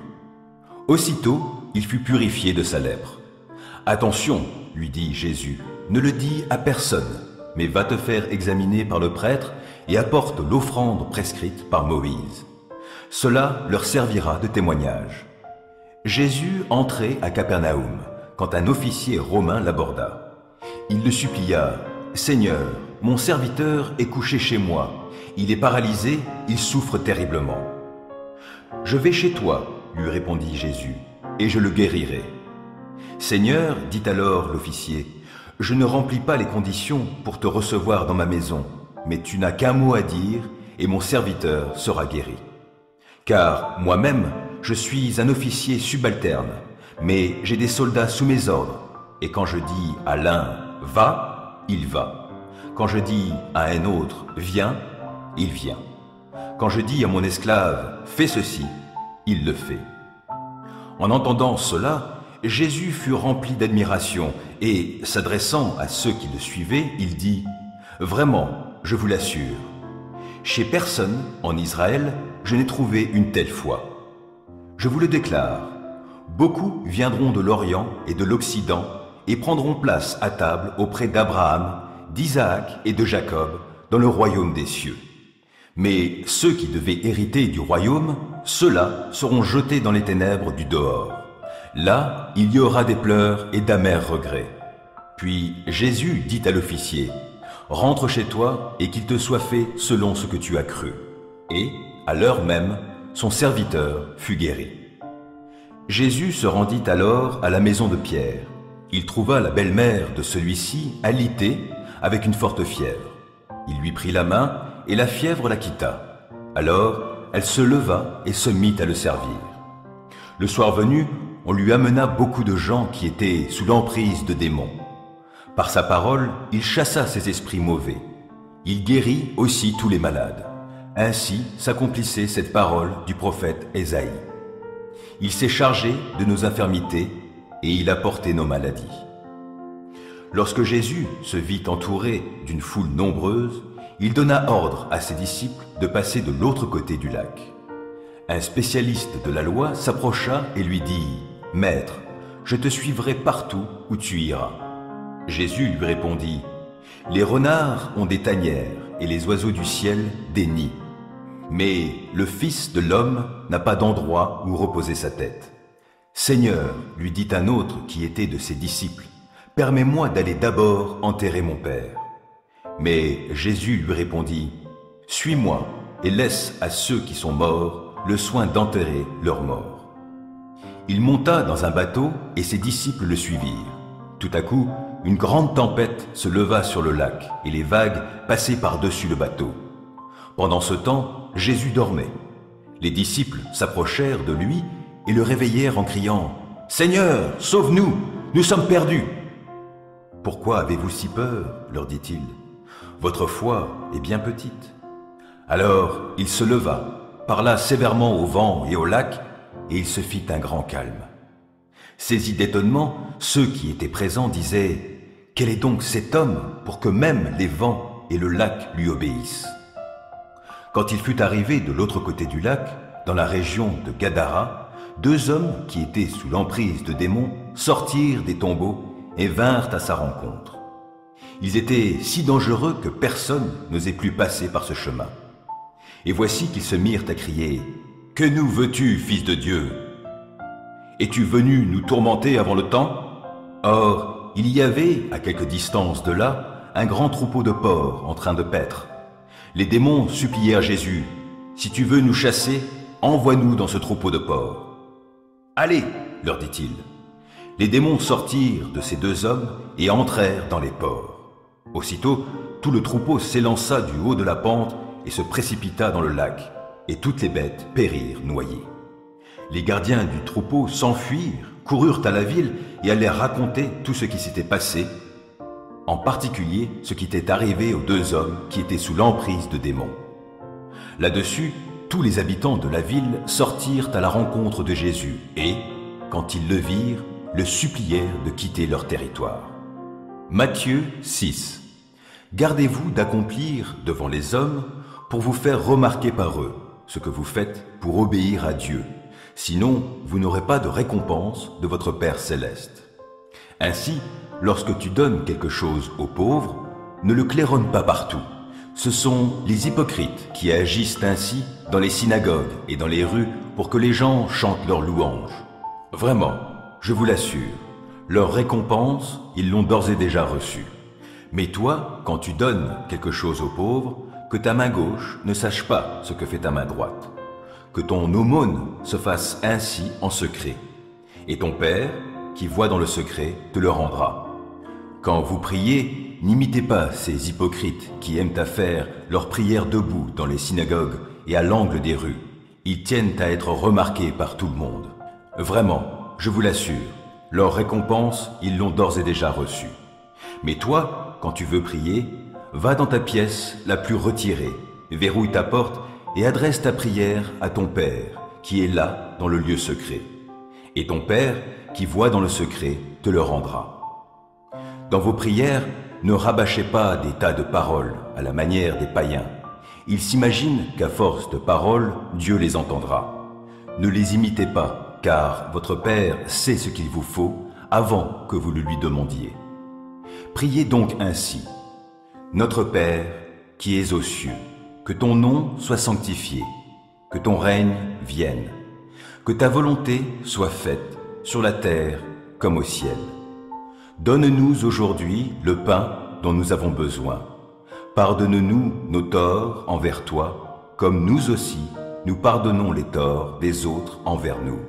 Aussitôt, il fut purifié de sa lèpre. « Attention, lui dit Jésus, ne le dis à personne, mais va te faire examiner par le prêtre et apporte l'offrande prescrite par Moïse. Cela leur servira de témoignage. » Jésus entrait à Capernaum, quand un officier romain l'aborda. Il le supplia, « Seigneur, mon serviteur est couché chez moi. Il est paralysé, il souffre terriblement. »« Je vais chez toi, lui répondit Jésus, et je le guérirai. »« Seigneur, dit alors l'officier, je ne remplis pas les conditions pour te recevoir dans ma maison, mais tu n'as qu'un mot à dire, et mon serviteur sera guéri. Car moi-même, je suis un officier subalterne, mais j'ai des soldats sous mes ordres, et quand je dis à l'un « va », il va. Quand je dis à un autre « viens », il vient. Quand je dis à mon esclave « fais ceci », il le fait. En entendant cela, Jésus fut rempli d'admiration et, s'adressant à ceux qui le suivaient, il dit « Vraiment, je vous l'assure, chez personne en Israël, je n'ai trouvé une telle foi. Je vous le déclare, beaucoup viendront de l'Orient et de l'Occident et prendront place à table auprès d'Abraham, d'Isaac et de Jacob dans le royaume des cieux. Mais ceux qui devaient hériter du royaume, ceux-là seront jetés dans les ténèbres du dehors. Là, il y aura des pleurs et d'amers regrets. » Puis Jésus dit à l'officier, « Rentre chez toi et qu'il te soit fait selon ce que tu as cru. » Et, à l'heure même, son serviteur fut guéri. Jésus se rendit alors à la maison de Pierre. Il trouva la belle-mère de celui-ci alitée avec une forte fièvre. Il lui prit la main et la fièvre la quitta. Alors, elle se leva et se mit à le servir. Le soir venu, on lui amena beaucoup de gens qui étaient sous l'emprise de démons. Par sa parole, il chassa ces esprits mauvais. Il guérit aussi tous les malades. Ainsi s'accomplissait cette parole du prophète Ésaïe. Il s'est chargé de nos infirmités et il a porté nos maladies. Lorsque Jésus se vit entouré d'une foule nombreuse, il donna ordre à ses disciples de passer de l'autre côté du lac. Un spécialiste de la loi s'approcha et lui dit « Maître, je te suivrai partout où tu iras. » Jésus lui répondit « Les renards ont des tanières et les oiseaux du ciel des nids. Mais le Fils de l'homme n'a pas d'endroit où reposer sa tête. » « Seigneur, lui dit un autre qui était de ses disciples, permets-moi d'aller d'abord enterrer mon Père. » Mais Jésus lui répondit, « Suis-moi et laisse à ceux qui sont morts le soin d'enterrer leurs morts. » Il monta dans un bateau et ses disciples le suivirent. Tout à coup, une grande tempête se leva sur le lac et les vagues passaient par-dessus le bateau. Pendant ce temps, Jésus dormait. Les disciples s'approchèrent de lui et le réveillèrent en criant « Seigneur, sauve-nous, nous sommes perdus !»« Pourquoi avez-vous si peur ?» leur dit-il. « Votre foi est bien petite. » Alors il se leva, parla sévèrement au vent et au lac, et il se fit un grand calme. Saisis d'étonnement, ceux qui étaient présents disaient « Quel est donc cet homme pour que même les vents et le lac lui obéissent ?» Quand il fut arrivé de l'autre côté du lac, dans la région de Gadara, 2 hommes qui étaient sous l'emprise de démons sortirent des tombeaux et vinrent à sa rencontre. Ils étaient si dangereux que personne n'osait plus passer par ce chemin. Et voici qu'ils se mirent à crier « Que nous veux-tu, Fils de Dieu ?» Es-tu venu nous tourmenter avant le temps? Or, il y avait, à quelque distance de là, un grand troupeau de porcs en train de paître. Les démons supplièrent Jésus, « Si tu veux nous chasser, envoie-nous dans ce troupeau de porcs. »« Allez, leur dit-il. » Les démons sortirent de ces deux hommes et entrèrent dans les porcs. Aussitôt, tout le troupeau s'élança du haut de la pente et se précipita dans le lac, et toutes les bêtes périrent noyées. Les gardiens du troupeau s'enfuirent, coururent à la ville et allèrent raconter tout ce qui s'était passé, en particulier ce qui était arrivé aux deux hommes qui étaient sous l'emprise de démons. Là-dessus, tous les habitants de la ville sortirent à la rencontre de Jésus et, quand ils le virent, le supplièrent de quitter leur territoire. Matthieu 6. Gardez-vous d'accomplir devant les hommes pour vous faire remarquer par eux ce que vous faites pour obéir à Dieu. Sinon, vous n'aurez pas de récompense de votre Père céleste. Ainsi, lorsque tu donnes quelque chose aux pauvres, ne le claironne pas partout. Ce sont les hypocrites qui agissent ainsi dans les synagogues et dans les rues pour que les gens chantent leurs louanges. Vraiment, je vous l'assure, leur récompense, ils l'ont d'ores et déjà reçue. Mais toi, quand tu donnes quelque chose aux pauvres, que ta main gauche ne sache pas ce que fait ta main droite. Que ton aumône se fasse ainsi en secret. Et ton Père, qui voit dans le secret, te le rendra. Quand vous priez, n'imitez pas ces hypocrites qui aiment à faire leurs prières debout dans les synagogues et à l'angle des rues. Ils tiennent à être remarqués par tout le monde. Vraiment, je vous l'assure, leur récompense, ils l'ont d'ores et déjà reçue. Mais toi, quand tu veux prier, va dans ta pièce la plus retirée, verrouille ta porte et adresse ta prière à ton Père, qui est là dans le lieu secret. Et ton Père, qui voit dans le secret, te le rendra. Dans vos prières, ne rabâchez pas des tas de paroles à la manière des païens. Ils s'imaginent qu'à force de paroles, Dieu les entendra. Ne les imitez pas, car votre Père sait ce qu'il vous faut avant que vous le lui demandiez. Priez donc ainsi. Notre Père, qui es aux cieux, que ton nom soit sanctifié, que ton règne vienne, que ta volonté soit faite sur la terre comme au ciel. Donne-nous aujourd'hui le pain dont nous avons besoin. Pardonne-nous nos torts envers toi, comme nous aussi, nous pardonnons les torts des autres envers nous.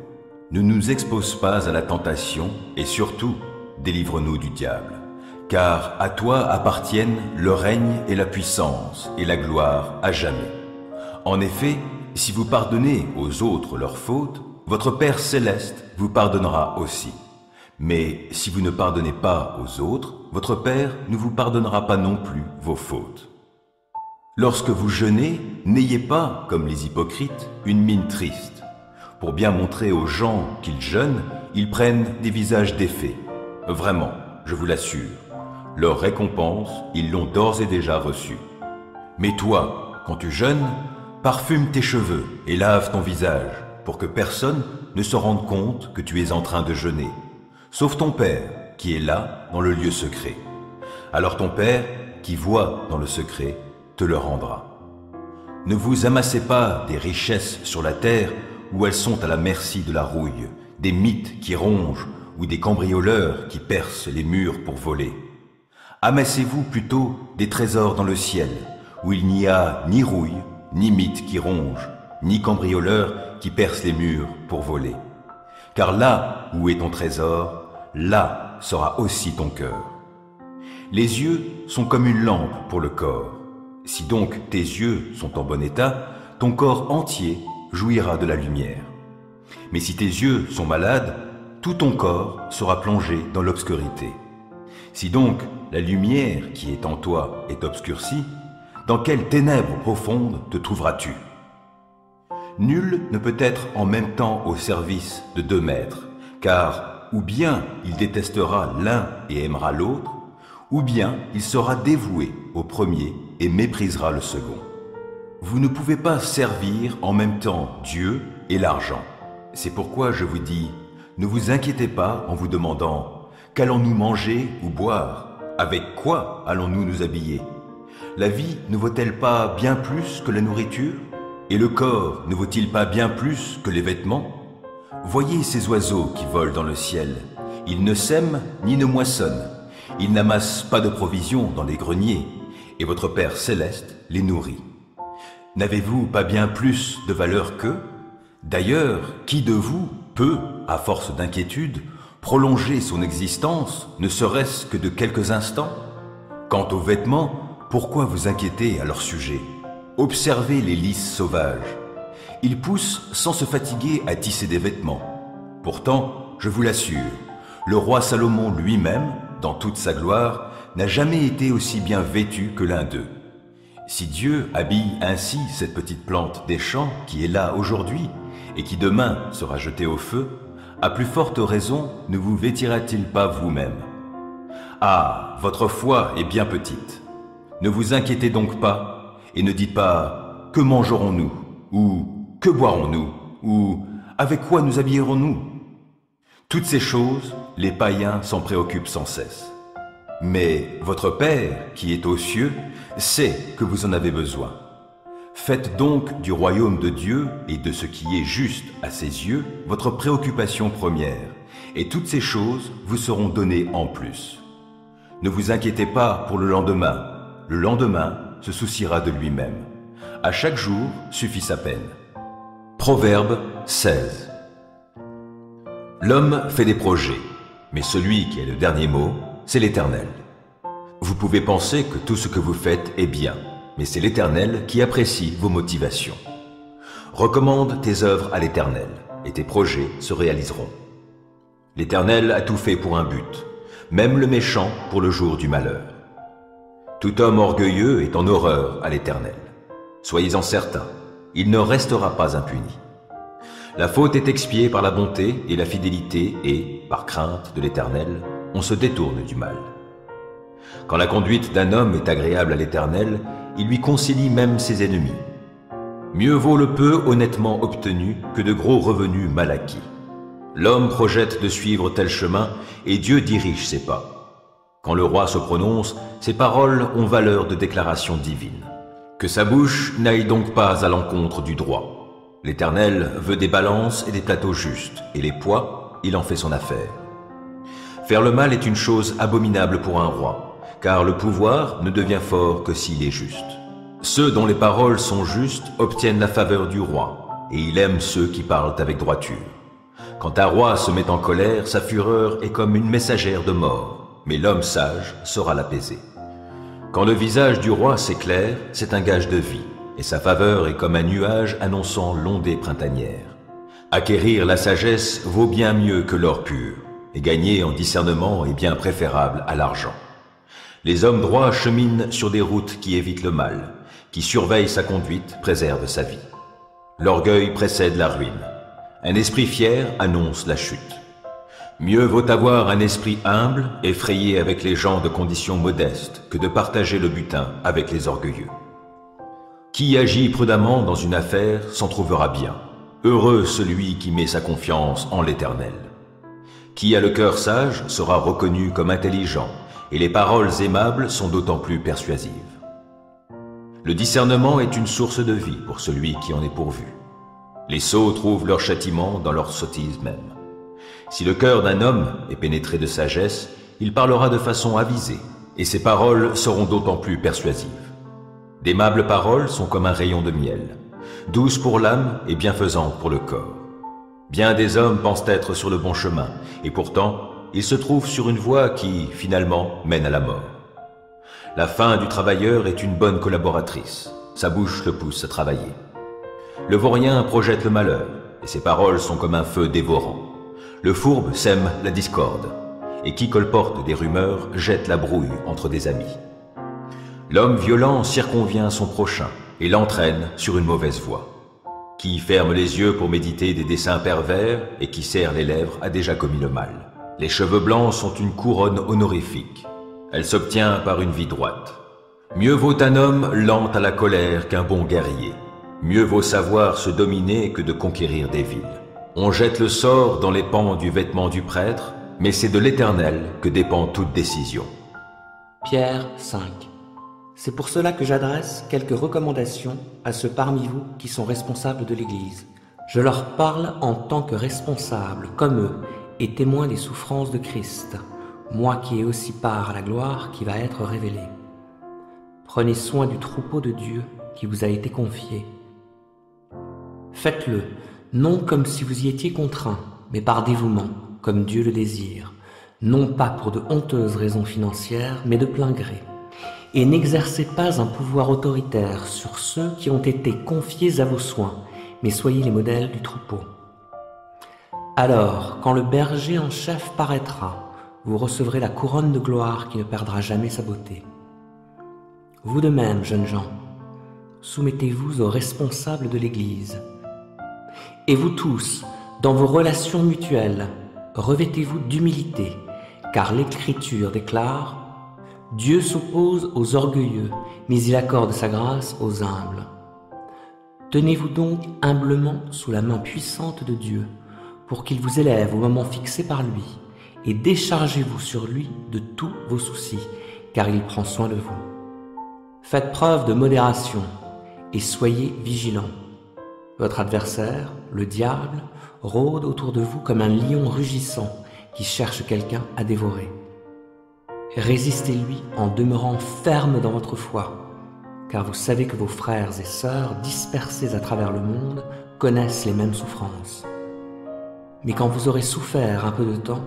Ne nous expose pas à la tentation et surtout, délivre-nous du diable. Car à toi appartiennent le règne et la puissance et la gloire à jamais. En effet, si vous pardonnez aux autres leurs fautes, votre Père céleste vous pardonnera aussi. Mais si vous ne pardonnez pas aux autres, votre Père ne vous pardonnera pas non plus vos fautes. Lorsque vous jeûnez, n'ayez pas, comme les hypocrites, une mine triste. Pour bien montrer aux gens qu'ils jeûnent, ils prennent des visages défaits. Vraiment, je vous l'assure, leur récompense, ils l'ont d'ores et déjà reçue. Mais toi, quand tu jeûnes, parfume tes cheveux et lave ton visage, pour que personne ne se rende compte que tu es en train de jeûner, sauf ton Père, qui est là dans le lieu secret. Alors ton Père, qui voit dans le secret, te le rendra. Ne vous amassez pas des richesses sur la terre où elles sont à la merci de la rouille, des mythes qui rongent ou des cambrioleurs qui percent les murs pour voler. Amassez-vous plutôt des trésors dans le ciel, où il n'y a ni rouille, ni mythes qui rongent, ni cambrioleurs qui percent les murs pour voler. Car là où est ton trésor, là sera aussi ton cœur. Les yeux sont comme une lampe pour le corps. Si donc tes yeux sont en bon état, ton corps entier jouira de la lumière. Mais si tes yeux sont malades, tout ton corps sera plongé dans l'obscurité. Si donc la lumière qui est en toi est obscurcie, dans quelles ténèbres profondes te trouveras-tu? Nul ne peut être en même temps au service de deux maîtres, car ou bien il détestera l'un et aimera l'autre, ou bien il sera dévoué au premier et méprisera le second. Vous ne pouvez pas servir en même temps Dieu et l'argent. C'est pourquoi je vous dis, ne vous inquiétez pas en vous demandant « Qu'allons-nous manger ou boire? Avec quoi allons-nous nous habiller? La vie ne vaut-elle pas bien plus que la nourriture? Et le corps ne vaut-il pas bien plus que les vêtements? Voyez ces oiseaux qui volent dans le ciel. Ils ne sèment ni ne moissonnent. Ils n'amassent pas de provisions dans les greniers, et votre Père céleste les nourrit. N'avez-vous pas bien plus de valeur qu'eux? D'ailleurs, qui de vous peut, à force d'inquiétude, prolonger son existence, ne serait-ce que de quelques instants? Quant aux vêtements, pourquoi vous inquiétez à leur sujet? Observez les lys sauvages. Ils poussent sans se fatiguer à tisser des vêtements. Pourtant, je vous l'assure, le roi Salomon lui-même, dans toute sa gloire, n'a jamais été aussi bien vêtu que l'un d'eux. Si Dieu habille ainsi cette petite plante des champs qui est là aujourd'hui et qui demain sera jetée au feu, à plus forte raison ne vous vêtira-t-il pas vous-même? Ah, votre foi est bien petite. Ne vous inquiétez donc pas et ne dites pas « Que mangerons-nous » ou « Que boirons-nous » ou « Avec quoi nous habillerons-nous » Toutes ces choses, les païens s'en préoccupent sans cesse. Mais votre Père, qui est aux cieux, sait que vous en avez besoin. Faites donc du royaume de Dieu et de ce qui est juste à ses yeux votre préoccupation première, et toutes ces choses vous seront données en plus. Ne vous inquiétez pas pour le lendemain se souciera de lui-même. À chaque jour suffit sa peine. Proverbe 16. L'homme fait des projets, mais celui qui a le dernier mot, c'est l'Éternel. Vous pouvez penser que tout ce que vous faites est bien, mais c'est l'Éternel qui apprécie vos motivations. Recommande tes œuvres à l'Éternel, et tes projets se réaliseront. L'Éternel a tout fait pour un but, même le méchant pour le jour du malheur. Tout homme orgueilleux est en horreur à l'Éternel. Soyez-en certains, il ne restera pas impuni. La faute est expiée par la bonté et la fidélité et, par crainte de l'Éternel, on se détourne du mal. Quand la conduite d'un homme est agréable à l'Éternel, il lui concilie même ses ennemis. Mieux vaut le peu honnêtement obtenu que de gros revenus mal acquis. L'homme projette de suivre tel chemin et Dieu dirige ses pas. Quand le roi se prononce, ses paroles ont valeur de déclaration divine. Que sa bouche n'aille donc pas à l'encontre du droit. L'Éternel veut des balances et des plateaux justes, et les poids, il en fait son affaire. Faire le mal est une chose abominable pour un roi, car le pouvoir ne devient fort que s'il est juste. Ceux dont les paroles sont justes obtiennent la faveur du roi, et il aime ceux qui parlent avec droiture. Quand un roi se met en colère, sa fureur est comme une messagère de mort, mais l'homme sage saura l'apaiser. Quand le visage du roi s'éclaire, c'est un gage de vie, et sa faveur est comme un nuage annonçant l'ondée printanière. Acquérir la sagesse vaut bien mieux que l'or pur, et gagner en discernement est bien préférable à l'argent. Les hommes droits cheminent sur des routes qui évitent le mal, qui surveillent sa conduite, préservent sa vie. L'orgueil précède la ruine. Un esprit fier annonce la chute. Mieux vaut avoir un esprit humble et frayer avec les gens de condition modeste que de partager le butin avec les orgueilleux. Qui agit prudemment dans une affaire s'en trouvera bien. Heureux celui qui met sa confiance en l'Éternel. Qui a le cœur sage sera reconnu comme intelligent, et les paroles aimables sont d'autant plus persuasives. Le discernement est une source de vie pour celui qui en est pourvu. Les sots trouvent leur châtiment dans leur sottise même. Si le cœur d'un homme est pénétré de sagesse, il parlera de façon avisée, et ses paroles seront d'autant plus persuasives. D'aimables paroles sont comme un rayon de miel, douces pour l'âme et bienfaisantes pour le corps. Bien des hommes pensent être sur le bon chemin, et pourtant, ils se trouvent sur une voie qui, finalement, mène à la mort. La faim du travailleur est une bonne collaboratrice, sa bouche le pousse à travailler. Le vaurien projette le malheur, et ses paroles sont comme un feu dévorant. Le fourbe sème la discorde, et qui colporte des rumeurs jette la brouille entre des amis. L'homme violent circonvient son prochain et l'entraîne sur une mauvaise voie. Qui ferme les yeux pour méditer des desseins pervers et qui serre les lèvres a déjà commis le mal. Les cheveux blancs sont une couronne honorifique. Elle s'obtient par une vie droite. Mieux vaut un homme lent à la colère qu'un bon guerrier. Mieux vaut savoir se dominer que de conquérir des villes. On jette le sort dans les pans du vêtement du prêtre, mais c'est de l'Éternel que dépend toute décision. Pierre 5. C'est pour cela que j'adresse quelques recommandations à ceux parmi vous qui sont responsables de l'Église. Je leur parle en tant que responsable, comme eux, et témoin des souffrances de Christ, moi qui ai aussi part à la gloire qui va être révélée. Prenez soin du troupeau de Dieu qui vous a été confié. Faites-le, non comme si vous y étiez contraint, mais par dévouement, comme Dieu le désire, non pas pour de honteuses raisons financières, mais de plein gré. Et n'exercez pas un pouvoir autoritaire sur ceux qui ont été confiés à vos soins, mais soyez les modèles du troupeau. Alors, quand le berger en chef paraîtra, vous recevrez la couronne de gloire qui ne perdra jamais sa beauté. Vous de même, jeunes gens, soumettez-vous aux responsables de l'Église. Et vous tous, dans vos relations mutuelles, revêtez-vous d'humilité, car l'Écriture déclare « Dieu s'oppose aux orgueilleux, mais il accorde sa grâce aux humbles. » Tenez-vous donc humblement sous la main puissante de Dieu, pour qu'il vous élève au moment fixé par lui, et déchargez-vous sur lui de tous vos soucis, car il prend soin de vous. Faites preuve de modération, et soyez vigilants. Votre adversaire, le diable, rôde autour de vous comme un lion rugissant qui cherche quelqu'un à dévorer. Résistez-lui en demeurant ferme dans votre foi, car vous savez que vos frères et sœurs dispersés à travers le monde connaissent les mêmes souffrances. Mais quand vous aurez souffert un peu de temps,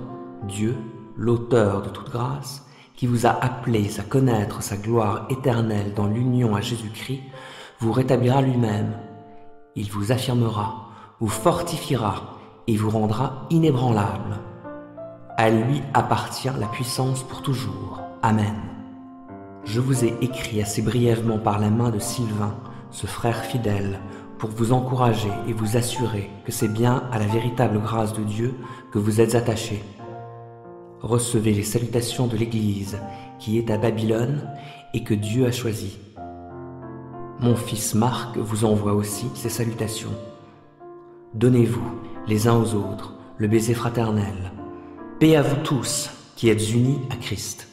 Dieu, l'auteur de toute grâce, qui vous a appelés à connaître sa gloire éternelle dans l'union à Jésus-Christ, vous rétablira lui-même. Il vous affirmera, vous fortifiera et vous rendra inébranlable. À lui appartient la puissance pour toujours. Amen. Je vous ai écrit assez brièvement par la main de Sylvain, ce frère fidèle, pour vous encourager et vous assurer que c'est bien à la véritable grâce de Dieu que vous êtes attachés. Recevez les salutations de l'Église qui est à Babylone et que Dieu a choisie. Mon fils Marc vous envoie aussi ces salutations. Donnez-vous, les uns aux autres, le baiser fraternel. Paix à vous tous qui êtes unis à Christ.